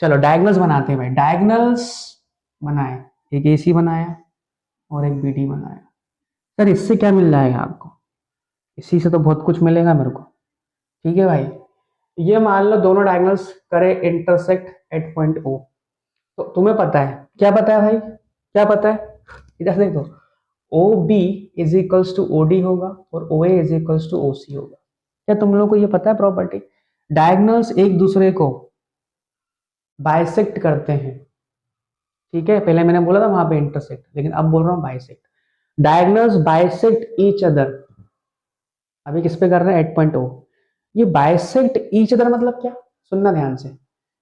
A: चलो डायगोनल्स बनाते हैं भाई, डायगोनल्स बनाए, एक AC बनाया और एक BD बनाया। सर इससे क्या मिल जाएगा आपको, इसी से तो बहुत कुछ मिलेगा मेरे को। ठीक है भाई, ये मान लो दोनों डायगोनल्स करे इंटरसेक्ट एट पॉइंट O, तो तुम्हें पता है, क्या पता है भाई, क्या पता है, इधर देखो, OB is equals to OD होगा और OA is equals to OC होगा। क्या तुम लोग को ये पता है प्रॉपर्टी, डायगोनल्स एक दूसरे को बाइसेक्ट करते हैं। ठीक है, पहले मैंने बोला था वहां पे इंटरसेक्ट, लेकिन अब बोल रहा हूँ bisect. Diagonals bisect each other, अभी किस पे कर रहे हैं, एट पॉइंट ओ। ये बाइसेक्ट ईच अदर मतलब क्या, सुनना ध्यान से।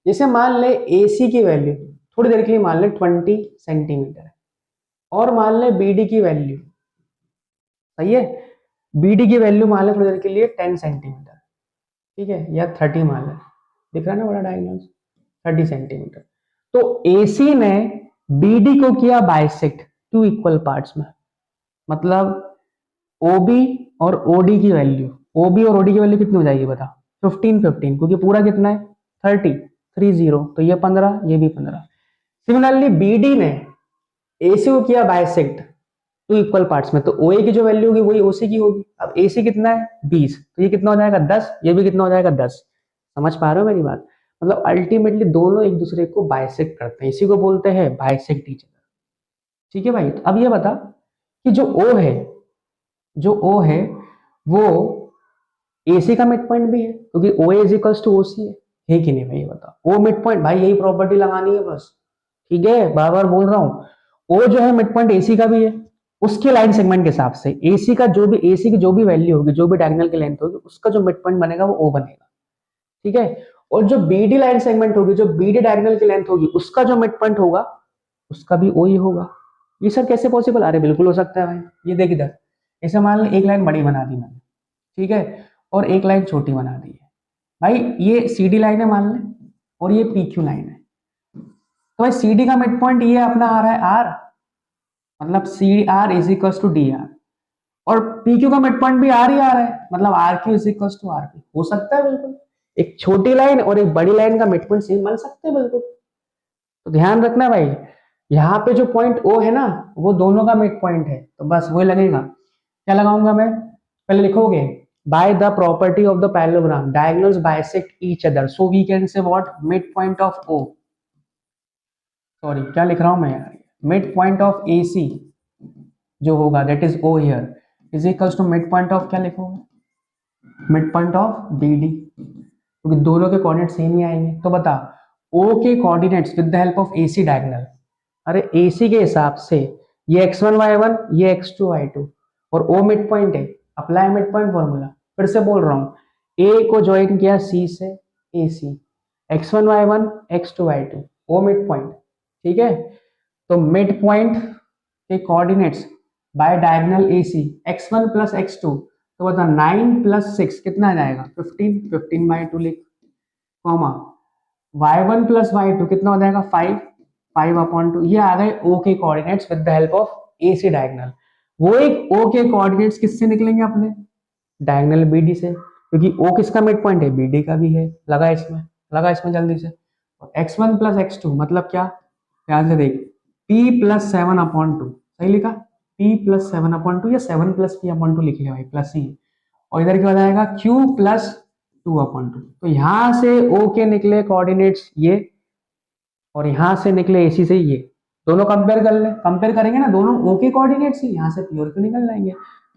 A: जैसे मान ले AC की वैल्यू थोड़ी देर के लिए मान ले 20 सेंटीमीटर है, और मान ले BD की वैल्यू, सही है, BD की वैल्यू मान ले थोड़ी देर के लिए 10 सेंटीमीटर, ठीक है, या 30 मान ले, दिख रहा है ना बड़ा डायगोनल्स, 30 सेंटीमीटर। तो AC ने BD को किया बाइसेक्ट 2 इक्वल पार्ट्स में, मतलब OB और OD की वैल्यू, OB और OD की वैल्यू कितनी हो जाएगी बता? 15 क्योंकि पूरा कितना है 30, तो ये 15, ये भी 15। सिमिलरली BD ने AC को किया बाइसेक्ट टू इक्वल पार्ट्स में, तो OA की जो वैल्यू होगी वही OC की होगी। अब AC कितना है 20, तो ये कितना हो जाएगा 10, ये भी कितना हो जाएगा 10। समझ पा रहे हो मेरी बात? मतलब अल्टीमेटली दोनों एक दूसरे को बाइसेक्ट करते हैं, इसी को बोलते हैं बाइसेक्ट ईच अदर। ठीक है भाई, तो अब ये बता कि जो O है वो AC का मिड पॉइंट भी है, क्योंकि OA is equals to OC है कि नहीं भाई? ये बता, O मिड पॉइंट, भाई यही प्रॉपर्टी लगानी है बस। ठीक है, बार बार बोल रहा हूँ, O जो है मिड पॉइंट AC का भी है, उसके लाइन सेगमेंट के हिसाब से AC की जो भी वैल्यू होगी, जो भी डायगोनल की लेंथ होगी, उसका जो मिड पॉइंट बनेगा वो O बनेगा। ठीक है, और जो BD लाइन सेगमेंट होगी, जो BD डायगोनल की लेंथ होगी, उसका जो मिड पॉइंट होगा उसका भी O ही होगा। ये सर कैसे पॉसिबल? अरे बिल्कुल हो सकता है भाई। ये देख इधर, ऐसे मान लो एक लाइन बड़ी बना दी मैंने, ठीक है, और एक लाइन छोटी बना दी है। भाई ये CD लाइन है मान लें, और ये PQ लाइन है, तो भाई CD का मिड पॉइंट ये अपना आ रहा है R, मतलब CR is equal to DR, और PQ का मिड पॉइंट भी R ही आ रहा है, मतलब RQ is equal to RP। हो सकता है बिल्कुल, एक छोटी लाइन और एक बड़ी लाइन का मिड पॉइंट सेम बन सकते हैं बिल्कुल। तो ध्यान रखना भाई, यहाँ पे जो पॉइंट O है ना, वो दोनों का मिड पॉइंट है, तो बस वही लगेगा। क्या लगाऊंगा मैं? पहले लिखोगे by the property of the parallelogram diagonals bisect each other, so we can say what? Mid point of O, sorry क्या लिख रहा हूं मैं यार, मिड पॉइंट ऑफ AC जो होगा that is O here is equals to mid point of, क्या लिखोगे? मिड पॉइंट ऑफ BD, क्योंकि दोनों के कोऑर्डिनेट सेम ही आएंगे। तो बता, O के coordinates with the help of AC diagonal, अरे AC के हिसाब से ये x1 y1, ये x2 y2, और O मिड पॉइंट है, अप्लाई मिड पॉइंट फॉर्मूला। फिर से बोल रहा हूं, A को ज्वाइन किया C से AC, x1 y1 x2 y2, O mid point. ठीक है, तो मिड पॉइंट के coordinates bye diagonal AC, x1 plus x2, तो बता 9 प्लस 6 कितना आ जाएगा 15, 15/2 लिख, कॉमा y1 प्लस y2 कितना हो जाएगा 5, 5/2। ये आ गए O के coordinates with the help of AC diagonal. वो एक O के कोऑर्डिनेट्स किससे निकलेंगे अपने? डायगोनल BD से, क्योंकि O किसका मिड पॉइंट है? BD का भी है। लगा इसमें जल्दी से। x1 प्लस x2 मतलब क्या? ध्यान से देख, p प्लस 7/2, सही लिखा, p प्लस 7/2 या 7 प्लस p/2 लिख लिया भाई, प्लस ही, और इधर क्या हो जाएगा q प्लस 2/2। तो यहां से O के निकले कोऑर्डिनेट्स ये, और यहां से निकले AC से ये, दोनों कंपेयर कर ले, कंपेयर करेंगे ना, दोनों O के कोऑर्डिनेट्स ही, यहां से P और Q निकल जाएंगे।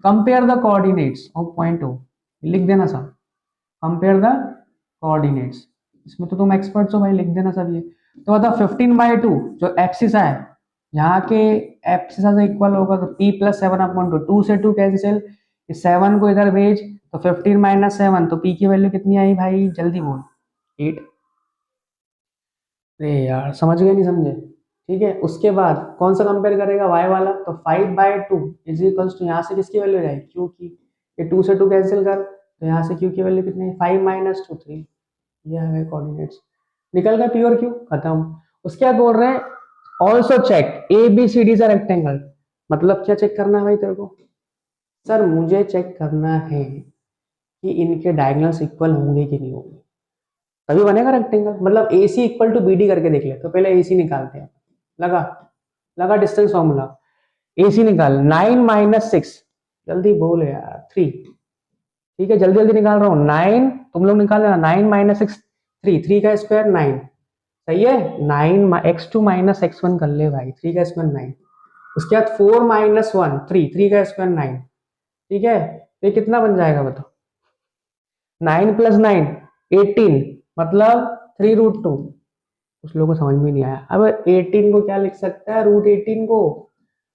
A: Compare the coordinates of point O, लिख देना सब, कंपेयर द कोऑर्डिनेट्स, इसमें तो तुम एक्सपर्ट्स हो भाई, लिख देना सब ये। तो बता 15/2 जो एप्सिसा है, यहाँ के एप्सिसा से इक्वल होगा, तो p प्लस 7/2, 2 से 2 कैंसिल, 7 को इधर भेज, तो 15 माइनस 7, तो p की वैल्यू कितनी आई भाई, जल्दी बोल, 8। अरे यार समझ गए नहीं समझे? ठीक है, उसके बाद कौन सा कंपेयर करेगा? y वाला, तो 5/2 इज इक्वल्स टू, यहाँ से किसकी वैल्यू जाएगी? q की, ये 2 से 2 कैंसिल कर, तो यहाँ से q की वैल्यू कितनी है? 5 माइनस 2 3। ये आ गए कोऑर्डिनेट्स, निकल गए P और Q, खत्म। उसके बाद बोल रहे हैं also check ABCD is a rectangle, मतलब क्या चेक करना है भाई तेरे को? सर मुझे चेक करना है कि इनके डायगोनल्स इक्वल होंगे कि नहीं होंगे, तभी बनेगा रेक्टेंगल। मतलब AC इक्वल टू BD करके देख ले, तो पहले AC निकालते हैं। लगा लगा डिस्टेंस फॉर्मूला, AC निकाल, 9 माइनस 6, जल्दी बोल यार, 3। ठीक है, जल्दी जल्दी निकाल रहा हूँ, 9 तुम लोग निकाल लेना, 9 माइनस 6 3, 3 का स्क्वायर 9, सही है, 9 x2 माइनस x1 कर ले भाई, 3 का स्क्वायर 9, उसके बाद 4 माइनस 1 3, 3 का स्क्वायर 9। ठीक है, ये कितना बन जाएगा बताओ? 9 प्लस 9 18, मतलब 3√2। कुछ लोगों को समझ में नहीं आया। अब 18 को क्या लिख सकता है? √18 को,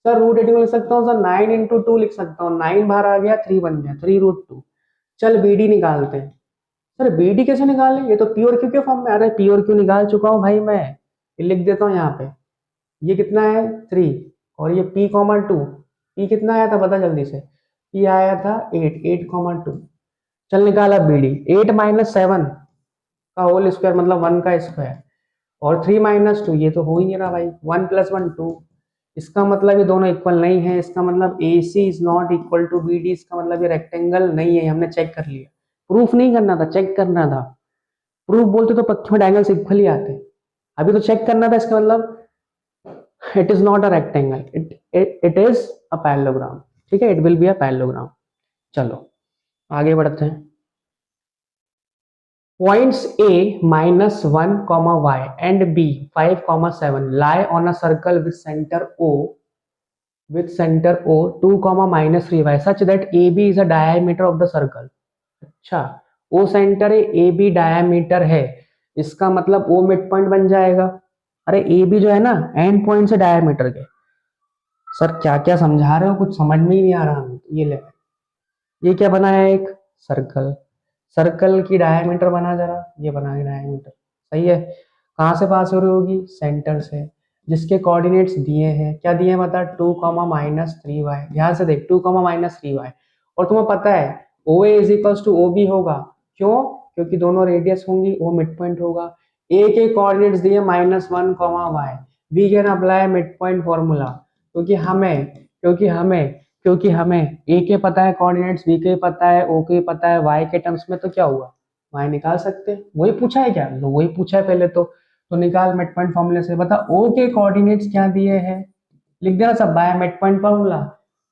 A: सर √18 को लिख सकता हूँ सर 9 इंटू 2 लिख सकता हूँ, 9 बाहर आ गया, 3 बन गया, 3√2। चल BD निकालते हैं। सर BD कैसे निकाले? ये तो P और Q के फॉर्म में। अरे P और Q निकाल चुका हूँ भाई मैं, ये लिख देता हूँ यहाँ पे। ये कितना है 3, और ये P,2, P कितना आया था बता जल्दी से? P आया था 8, 8,2। चल निकाला BD, 8 माइनस 7 का होल स्क्वायर मतलब 1 का स्क्वायर, और 3 माइनस 2, ये तो हो ही नहीं रहा भाई, 1 प्लस 1 2, इसका मतलब ये दोनों इक्वल नहीं है, इसका मतलब AC is not equal to BD, इसका मतलब ये रेक्टेंगल नहीं है, हमने चेक कर लिया। प्रूफ नहीं करना था, चेक करना था। प्रूफ बोलते तो पक्के में डायगोनल्स इक्वल ही आते, अभी तो चेक करना था, इसका मतलब it is not a rectangle, it is a parallelogram. ठीक है, it will be a parallelogram. चलो आगे बढ़ते हैं। Points A minus 1 comma y and B 5 comma 7 lie on a circle with center O 2 comma minus 3y such that AB is a diameter of the circle। अच्छा, O centre है, AB diameter है, इसका मतलब O mid point बन जाएगा। अरे AB जो है ना एंड पॉइंट से डायमीटर के। सर क्या क्या समझा रहे हो, कुछ समझ में ही नहीं आ रहा हमें। ये ले, ये क्या बना है, एक सर्कल, सर्कल की डायमीटर बना, जरा ये बना है डायमीटर, सही है। कहाँ से पास हो रही होगी, सेंटर से, जिसके कोऑर्डिनेट्स दिए हैं, क्या दिए हैं बता, 2 कॉमा माइनस 3y। ध्यान से देख, 2 कॉमा माइनस 3y, और तुम्हें पता है OA is equals to OB होगा, क्यों, क्योंकि दोनों रेडियस होंगी, वो मिड पॉइंट होगा। ए के कोऑर्डिनेट्स दिए -1 comma y, we can apply mid point formula, क्योंकि हमें ए के पता है कोऑर्डिनेट्स, बी के पता है, ओ के पता है, वाई के टर्म्स में तो क्या हुआ, वाई निकाल सकते हैं। वही पूछा है क्या, तो वही पूछा है पहले तो निकाल मिड पॉइंट फॉर्मूले से। बता ओ के कोऑर्डिनेट्स क्या दिए हैं, लिख देना सब बाय मिड पॉइंट फॉर्मूला,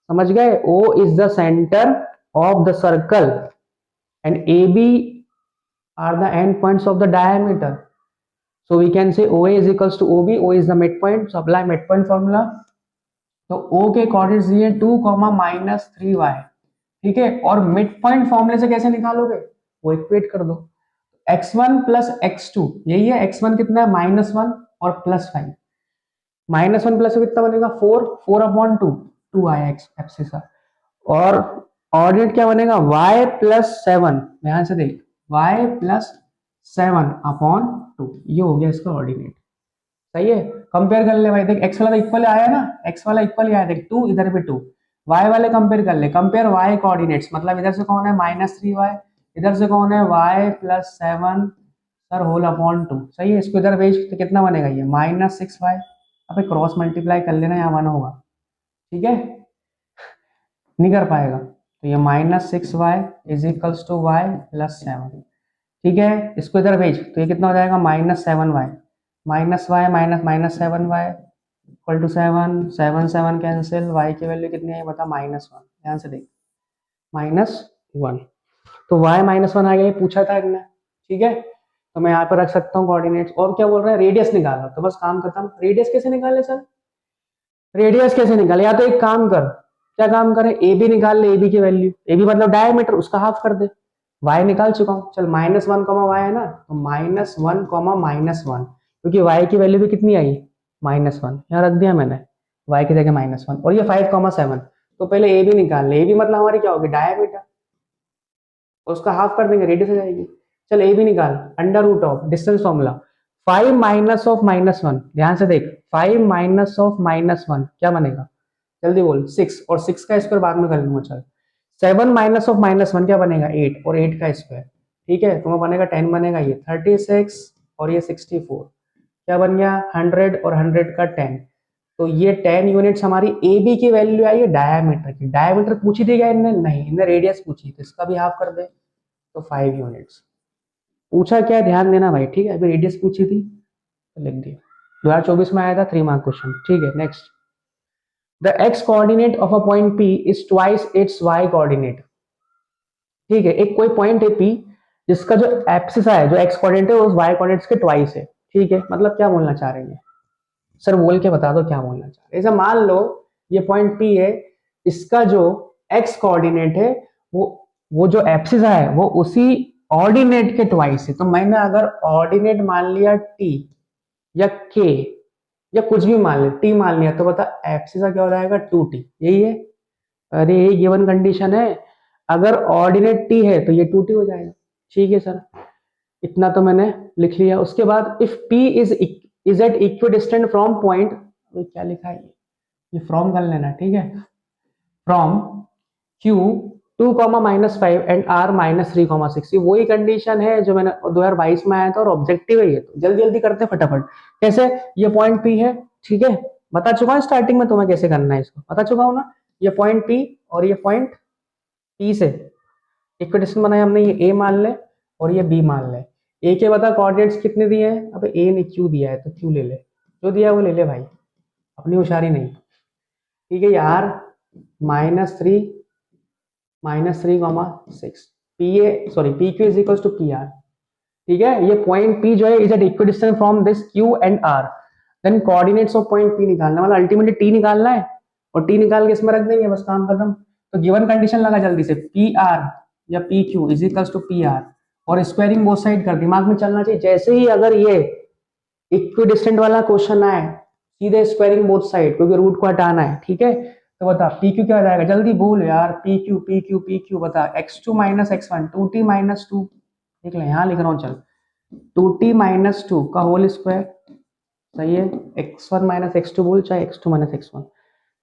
A: समझ गए। O is the centre of the circle and A B are the end points of the diameter, so we can say OA is equals to OB, O is the midpoint, so apply midpoint formula। तो O के coordinates दिए 2 comma minus 3y, ठीक है, और mid point फॉर्मूले से कैसे निकालोगे, वो इक्वेट कर दो, x1 प्लस x2, यही है, x1 कितना है -1 और +5, -1 प्लस कितना बनेगा 4, 4/2, 2 आया एब्सिसा, और ऑर्डिनेट क्या बनेगा y प्लस 7, ध्यान से देख, y प्लस 7/2, ये हो गया इसका ऑर्डिनेट, सही है। कंपेयर कर ले भाई, देख x वाला इक्वल आया ना, x वाला इक्वल ही आया, देख 2 इधर भी 2, y वाले कंपेयर कर ले, कंपेयर y कोऑर्डिनेट्स, मतलब इधर से कौन है -3y, इधर से कौन है y प्लस 7 सर होल/2, सही है। इसको इधर भेज तो कितना बनेगा ये -6y, अबे क्रॉस मल्टीप्लाई कर लेना, यहाँ 1 होगा, ठीक है, नहीं कर पाएगा, तो ये -6y is equals to y plus 7, ठीक है। इसको इधर भेज तो ये कितना हो जाएगा -7y, -y minus 7y equal to 7, 7 7 cancel, y की वैल्यू कितनी है बता, -1, ध्यान से देख, -1, तो y -1 आ गया, पूछा था इनने, ठीक है। तो मैं यहाँ पर रख सकता हूँ कोऑर्डिनेट्स, और क्या बोल रहा है, रेडियस निकाला, तो बस काम खत्म। रेडियस कैसे निकाले सर, रेडियस कैसे निकाले, या तो एक काम कर, क्या काम करे, ए बी निकाल ले, ए बी की वैल्यू, ए बी मतलब डायमीटर, उसका हाफ कर दे, y निकाल चुका हूँ, चल -1 कॉमा y है ना, तो -1 कॉमा -1, क्योंकि y की वैल्यू भी कितनी आई, -1, यहाँ रख दिया मैंने, y की जगह -1, और ये 5,7, तो पहले ए बी निकाल ले, ए बी मतलब हमारी क्या होगी, डायमीटर, तो उसका हाफ कर देंगे, रेडियस हो जाएगी। चल ए बी निकाल, under root of distance formula, 5 minus of -1, ध्यान से देख, 5 माइनस ऑफ -1 क्या बनेगा, जल्दी बोल, 6, और 6 का स्क्वायर बाद में कर लूंगा, चल 7 माइनस ऑफ -1 क्या बनेगा, 8, और 8 का स्क्वायर, ठीक है, तुम्हें बनेगा 10 बनेगा, ये 36 और ये 64, क्या बन गया 100 और 100 का 10, तो ये 10 यूनिट्स हमारी ए बी की वैल्यू आई है डायमीटर की। डायमीटर पूछी थी क्या इनने, नहीं, इनने रेडियस पूछी, तो इसका भी हाफ कर दे, तो 5 यूनिट्स। पूछा क्या है, ध्यान देना भाई, ठीक है, अभी रेडियस पूछी थी तो लिख दिया, 2024 में आया था 3 मार्क क्वेश्चन, ठीक है। Next, the x coordinate of a point P is twice its y coordinate, ठीक है, एक कोई पॉइंट है P जिसका जो एक्सिस है, जो x कोऑर्डिनेट है वो y कोऑर्डिनेट्स के ट्वाइस है, ठीक है, मतलब क्या बोलना चाह रहे हैं सर, बोल के बता दो क्या बोलना चाह रहे हैं। ऐसा मान लो ये पॉइंट P है, इसका जो x कोऑर्डिनेट है वो जो एक्सिस है वो उसी ऑर्डिनेट के ट्वाइस है, तो मैंने अगर ऑर्डिनेट मान लिया t या k या कुछ भी मान ले, t मान लिया, तो बता एक्सिस का क्या हो जाएगा, 2t, यही है। अरे ये गिवन कंडीशन है, अगर ऑर्डिनेट t है तो ये 2t हो जाएगा, ठीक है सर, इतना तो मैंने लिख लिया। उसके बाद if p is at equidistant from point, क्या लिखा है ये फ्रॉम कर लेना, ठीक है, फ्रॉम q 2 -5 एंड r -3,6, ये वही कंडीशन है जो मैंने 2022 में आया था, और ऑब्जेक्टिव है ये, तो जल्दी जल्दी करते हैं फटाफट। कैसे, ये पॉइंट P है, ठीक है, बता चुका हूँ स्टार्टिंग में तुम्हें कैसे करना है, इसको बता चुका हूँ ना। ये पॉइंट पी और ये पॉइंट पी से इक्विडिस्टेंस बनाया हमने, ये ए मान ले और ये बी मान ले। ए के बता कोऑर्डिनेट्स कितने दिए हैं, अब ए ने क्यू दिया है तो क्यू ले ले, जो दिया है वो ले ले भाई, अपनी होशियारी नहीं। ठीक है यार, -3 P A sorry P Q is equal to P R. ठीक है, ये पॉइंट पी जो है is at equidistance from this Q and R. Then coordinates of point P निकालना, मतलब अल्टीमेटली टी निकालना है और टी निकाल के इसमें रख देंगे, बस काम खत्म। तो गिवन कंडीशन लगा जल्दी से, पी आर या P Q is equal to P R, और स्क्वायरिंग बोथ साइड कर, दिमाग में चलना चाहिए। जैसे ही अगर ये इक्विडिस्टेंट वाला क्वेश्चन आए, सीधे स्क्वायरिंग बोथ साइड, क्योंकि रूट को हटाना है। ठीक है, तो बता पी क्यू क्या हो जाएगा, जल्दी बोल यार, P Q P Q P Q बता। x2 minus x one, 2t-2, देख ले यहाँ लिख रहा हूँ, चल 2t-2 का होल स्क्वायर, सही है, x1 माइनस एक्स टू बोल, चाहे x2 माइनस एक्स वन।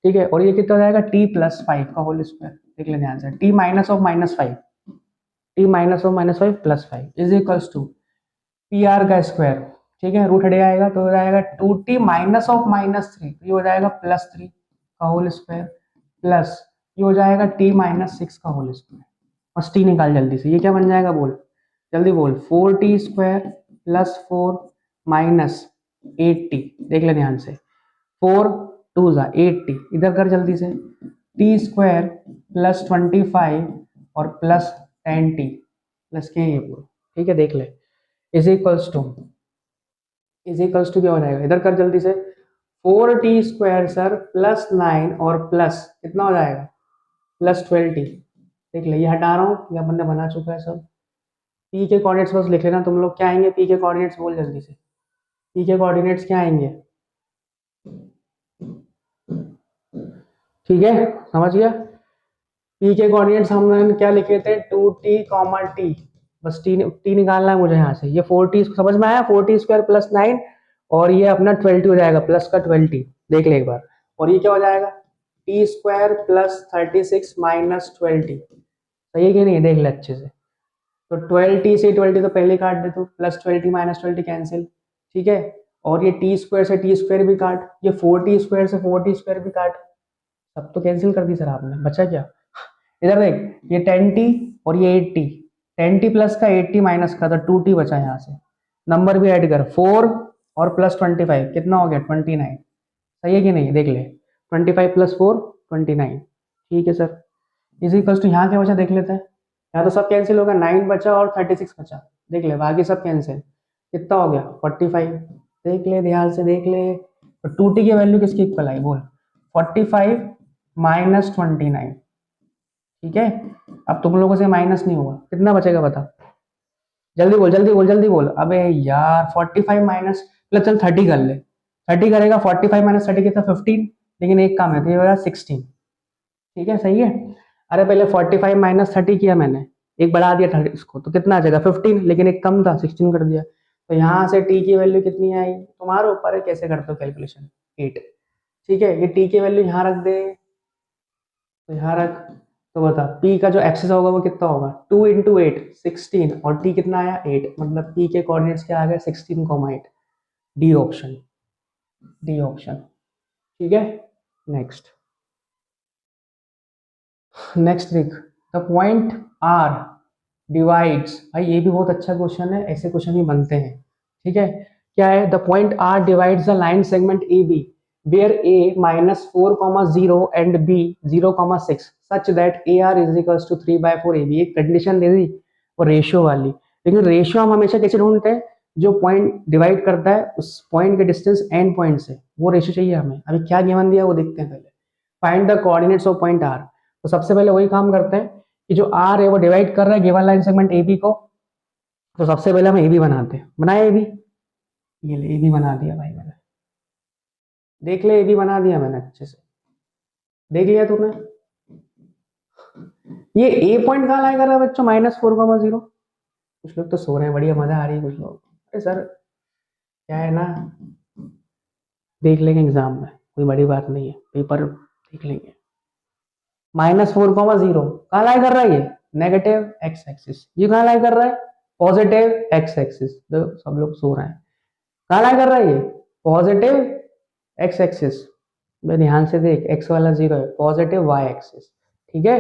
A: ठीक है, और ये कितना हो जाएगा, t+5 का होल स्क्वायर, देख ले ध्यान से, t minus of -5, t minus of -5 +5 is equals to P R का स्क्वायर। ठीक है, रूट हटे आएगा तो हो जाएगा 2t माइनस ऑफ -3, ये हो जाएगा +3 का होल स्क्वायर, प्लस ये हो जाएगा t-6 का होल स्क्वायर। बस t निकाल जल्दी से, ये क्या बन जाएगा बोल, जल्दी बोल, 4t square plus 4 minus 8t, देख ले ध्यान से, 4 2 8t, इधर कर जल्दी से, t स्क्वायर प्लस 25 और प्लस 10t प्लस के ये पूरा। ठीक है, देख ले, इज इक्वल्स टू क्या हो जाएगा, इधर कर जल्दी से, 4t स्क्वायर सर प्लस 9 और प्लस कितना हो जाएगा, प्लस 12t। देख ले, ये हटा रहा हूँ, ये अपन ने बना चुका है सब। पी के कोऑर्डिनेट्स बस लिख लेना तुम लोग, क्या आएंगे पी के कोऑर्डिनेट्स, बोल जल्दी से, पी के कोऑर्डिनेट्स क्या आएंगे। ठीक है, समझ गया, पी के कोऑर्डिनेट्स हमने क्या लिखे थे, 2t कॉमा टी, बस टी निकालना है मुझे यहाँ से। ये 4t समझ में आया, 4t स्क्वायर प्लस 9 और ये अपना 12t हो जाएगा, प्लस का 12t, देख ले एक बार। और ये क्या हो जाएगा, T square plus 36 minus 12t, सही है कि नहीं, देख ले अच्छे से। तो 12t से 12t तो पहले काट दे, तो plus 12t minus 12t cancel. ठीक है, और ये टी स्क्वायर से टी स्क्वायर भी काट, ये 4t स्क्वायर से 4t स्क्वायर भी काट, सब तो कैंसिल कर दी सर आपने, बचा क्या, इधर देख, ये 10t और ये 8t, 10t प्लस का 8t माइनस का, तो 2t बचा यहाँ से, नंबर भी ऐड कर, 4 और प्लस 25 कितना हो गया, 29, सही है कि नहीं, देख ले, 25 प्लस 4 29। ठीक है सर, इसी इक्वल्स टू यहाँ क्या बचा देख लेते हैं, यहाँ तो सब कैंसिल होगा, 9 बचा और 36 बचा, देख ले बाकी सब कैंसिल, कितना हो गया 45, देख ले ध्यान से, देख ले, तो 2t की वैल्यू किसकी इक्वल आई बोल, 45 माइनस 29। ठीक है, अब तुम लोगों से माइनस नहीं होगा, कितना बचेगा बता, जल्दी बोल जल्दी बोल जल्दी बोल, अबे यार 45 माइनस, मतलब चल 30 कर ले, 30 करेगा, 45 माइनस 30 कितना 15, लेकिन एक काम है तो ये हो रहा 16। ठीक है, सही है, अरे पहले 45 माइनस 30 किया मैंने, एक बढ़ा दिया 30 इसको, तो कितना आ जाएगा 15, लेकिन एक कम था 16 कर दिया, तो यहाँ से टी की वैल्यू कितनी आई, तुम्हारे ऊपर है कैसे करते हो कैलकुलेशन, 8। ठीक है, ये टी की वैल्यू यहाँ रख दे, तो यहाँ रख, तो बता p का जो एक्सेस होगा वो कितना होगा, 2 इंटू 8 16, और t कितना आया 8, मतलब p के कोऑर्डिनेट्स क्या आ गए 16,8, डी ऑप्शन, डी ऑप्शन। ठीक है, नेक्स्ट नेक्स्ट देख, द पॉइंट r डिवाइड्स, भाई ये भी बहुत अच्छा क्वेश्चन है, ऐसे क्वेश्चन भी बनते हैं। ठीक है, क्या है, the point r divides the line segment AB where a -4,0 and b 0,6 such that AR is equals to 3/4 AB, एक कंडीशन दे दी और रेशियो वाली, लेकिन रेशियो हम हमेशा कैसे ढूंढते हैं, जो पॉइंट डिवाइड करता है उस पॉइंट के डिस्टेंस एंड पॉइंट से, वो रेशियो चाहिए हमें। अभी क्या गिवन दिया वो देखते हैं पहले, find the coordinates of point r। तो सबसे पहले वही काम करते हैं कि जो r है वो डिवाइड कर रहा है गिवन लाइन सेगमेंट AB को, तो सबसे पहले हम AB बनाते हैं, बनाए AB, ये ले AB बना दिया भाई मैंने, देख ले AB बना दिया मैंने अच्छे से, देख लिया तूने। ये ए पॉइंट कहाँ लाया कर रहा है बच्चों, -4,0, कुछ लोग तो सो रहे हैं, बढ़िया मजा आ रही है कुछ लोग, अरे सर क्या है ना, देख लेंगे एग्जाम में, कोई बड़ी बात नहीं है, पेपर देख लेंगे। -4,0 कहाँ लाया कर रहा है, ये नेगेटिव एक्स एक्सिस, ये कहाँ लाया कर रहा है पॉजिटिव एक्स एक्सिस, तो सब लोग सो रहे हैं, कहाँ लाया कर रहा है ये पॉजिटिव एक्स एक्सिस, मैं ध्यान से देख, एक्स वाला 0 है, पॉजिटिव वाई एक्सिस, ठीक है।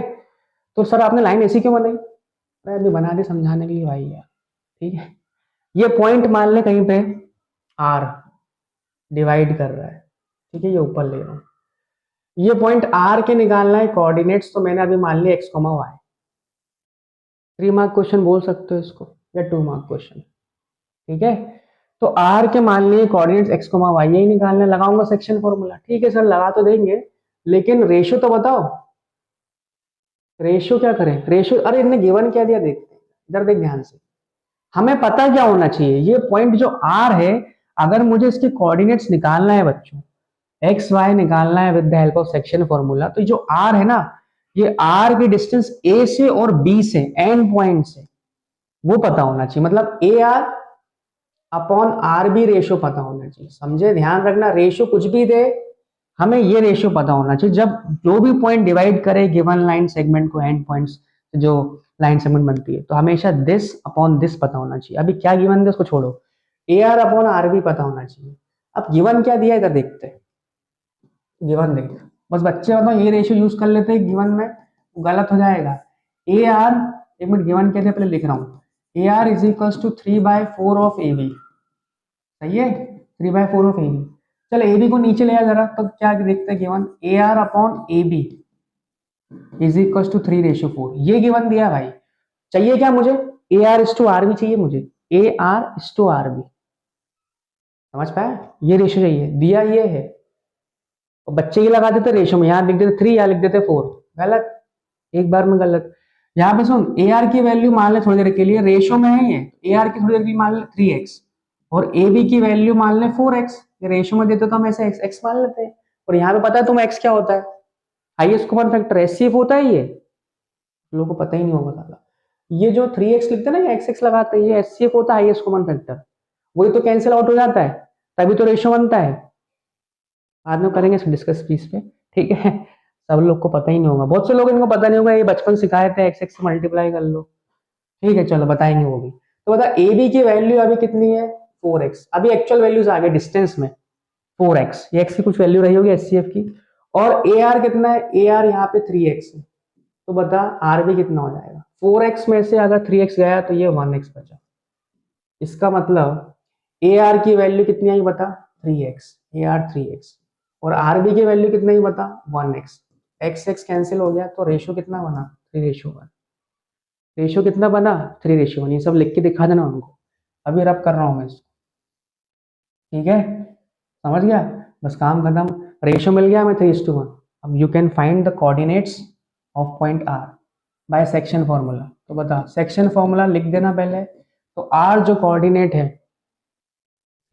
A: तो सर आपने लाइन ऐसी क्यों बनाई? मैं अभी बना दी समझाने के लिए भाई यार, ठीक है। ये पॉइंट मान ले कहीं पे आर डिवाइड कर रहा है, ठीक है, ये ऊपर ले रहा हूँ। ये पॉइंट आर के निकालना है कोऑर्डिनेट्स, तो मैंने अभी मान लिया X comma Y. 3 mark question बोल सकते हो इसको, या 2 मार्क क्वेश्चन, ठीक है। तो आर के मान लिए कोऑर्डिनेट्स एक्स कॉमा वाई, यही निकालने लगाऊंगा सेक्शन फॉर्मूला, ठीक है सर लगा तो देंगे, लेकिन रेशियो तो बताओ। रेशियो क्या करें? रेशियो, अरे इन्हें गिवन क्या दिया, देखते हैं इधर देख ध्यान से। हमें पता क्या होना चाहिए, ये पॉइंट जो आर है, अगर मुझे इसके कोऑर्डिनेट्स निकालना है बच्चों, एक्स वाई निकालना है with the help of section formula, तो जो आर है ना, ये आर की डिस्टेंस ए से और बी से, एंड पॉइंट से, वो पता होना चाहिए। मतलब A R upon R B ratio पता होना चाहिए, समझे? ध्यान रखना, रेशियो कुछ भी दे, हमें ये रेशियो पता होना चाहिए। जब जो भी पॉइंट डिवाइड करे गिवन लाइन सेगमेंट को, एंड पॉइंट्स जो लाइन सेगमेंट बनती है, तो हमेशा दिस अपॉन दिस पता होना चाहिए। अभी क्या गिवन है उसको छोड़ो, A R upon R B पता होना चाहिए। अब गिवन क्या दिया है इधर देखते हैं, गिवन देख, बस बच्चे बताओ ये रेशियो यूज कर लेते हैं गिवन में, गलत हो जाएगा। ए आर, एक मिनट गिवन क्या दिया पहले लिख रहा हूँ, A R is equal to 3/4 of A B, सही है, 3/4 ऑफ ए बी। चल ए बी को नीचे ले आ जरा, तो क्या देखते हैं given, A R upon A B is equal to 3/4, ये गिवन दिया भाई। चाहिए क्या मुझे, A R is to R B चाहिए मुझे, A R is to R B, समझ पाया? ये रेशियो चाहिए, दिया ये है। और बच्चे ये लगा देते रेशियो में, यहाँ लिख देते 3, यहाँ लिख देते 4, गलत, एक बार में गलत। यहाँ पे सुन, ए आर की वैल्यू मान ले थोड़ी देर के लिए, रेशियो में है ये, ए आर की थोड़ी देर के लिए मान ले 3x, और ए बी की वैल्यू मान ले 4x, ये रेशियो में देते तो हम ऐसे x मान लेते हैं। और यहाँ पे पता है तुम्हें x क्या होता है, हाईएस्ट कॉमन फैक्टर, एचसीएफ होता है ये, लोगों को पता ही नहीं होगा साला। ये जो 3x लिखते हैं ना, ये x लगाते हैं, ये एचसीएफ होता है, हाईएस्ट कॉमन फैक्टर, वही तो कैंसिल आउट हो जाता है, तभी तो रेशियो बनता है। बाद में करेंगे डिस्कस पीस पे, ठीक है। सब लोग को पता ही नहीं होगा, बहुत से लोग इनको पता नहीं होगा, ये बचपन सिखाए थे एक्स एक्स से मल्टीप्लाई कर लो, ठीक है चलो बताएंगे वो भी। तो बता ए बी की वैल्यू अभी कितनी है, 4x, अभी एक्चुअल वैल्यूज आ गए डिस्टेंस में 4x, ये x की कुछ वैल्यू रही होगी एचसीएफ की, और ए आर कितना है, ए आर यहाँ पे 3x है, तो बता आर बी कितना हो जाएगा, 4x में से अगर 3x गया तो ये 1x बचा। इसका मतलब ए आर की वैल्यू कितनी आई बता, 3x, ए आर 3x, और आर बी की वैल्यू कितना ही बता, 1x, एक्स एक्स कैंसिल हो गया, तो रेशियो कितना बना, 3/1। रेशियो कितना बना, 3/1। ये सब लिख के दिखा देना उनको, अभी रब कर रहा हूँ मैं इसको, ठीक है, समझ गया, बस काम खत्म। रेशियो मिल गया हमें 3:1। अब you can find the coordinates of point R by section formula. तो बता, सेक्शन फॉर्मूला लिख देना पहले। तो आर जो कोऑर्डिनेट है,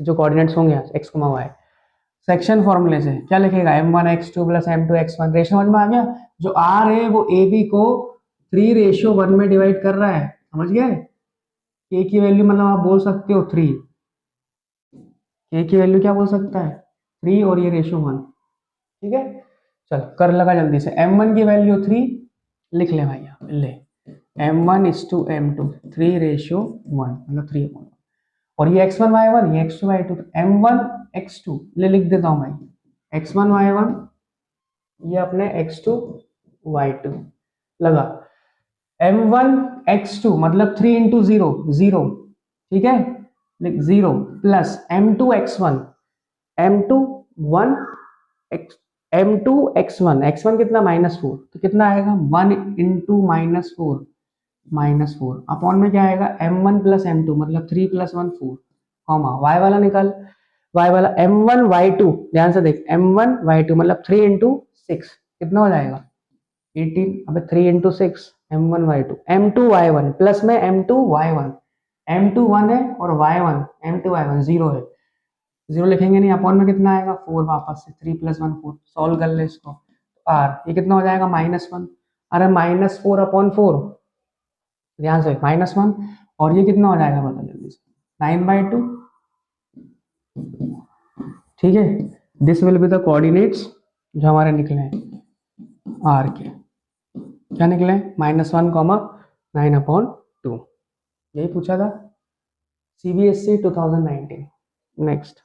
A: जो कोऑर्डिनेट्स होंगे एक्स कॉमा वाई, सेक्शन फॉर्मूले से क्या लिखेगा, m1 x2 plus m2 x1, ratio समझ में आ गया। जो r है वो ए बी को 3/1 में डिवाइड कर रहा है, समझ गए। k की वैल्यू मतलब आप बोल सकते हो 3, k की वैल्यू क्या बोल सकता है, 3, और ये रेशियो 1, ठीक है। चल कर लगा जल्दी से, m1 की वैल्यू 3 लिख ले भाई, यहाँ ले m1:m2, 3/1 मतलब 3, और ये x1 y1, ये x2 y2, तो m1 x2 ले लिख देता हूं भाई, x1 y1, ये अपने x2 y2 लगा, m1 x2 मतलब 3 इंटू 0 0, ठीक है, लिख 0 plus m2 x1, m2 1 x, m2 x1, x1 कितना -4, तो कितना आएगा 1 इंटू -4 अपॉन में क्या आएगा, m1 प्लस m2 मतलब 3 + 1 4, कॉमा y वाला निकाल, y वाला m1 y2, ध्यान से देख, m1 y2 मतलब 3 इंटू 6 कितना हो जाएगा 18, अबे 3 into 6 m1 y2, m2 y1 plus में m2 y1, m2 1 है और y1 m2 y1 0 है, 0 लिखेंगे नहीं, अपॉन में कितना आएगा 4, वापस से 3 + 1 4, सॉल्व कर ले इसको, r ये कितना हो जाएगा -1, अरे -4 अपॉन 4, ध्यान से -1, और ये कितना हो जाएगा बता जल्दी से, 9/2, ठीक है। This will be the coordinates जो हमारे निकले हैं आर के, क्या निकले, -1, 9/2, यही पूछा था CBSE 2019। नेक्स्ट,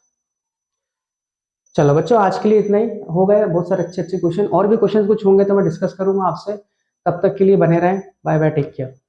A: चलो बच्चों, आज के लिए इतना ही हो गए, बहुत सारे अच्छे अच्छे क्वेश्चन, और भी क्वेश्चन कुछ होंगे तो मैं डिस्कस करूंगा आपसे। तब तक के लिए बने रहें। Bye bye, take care.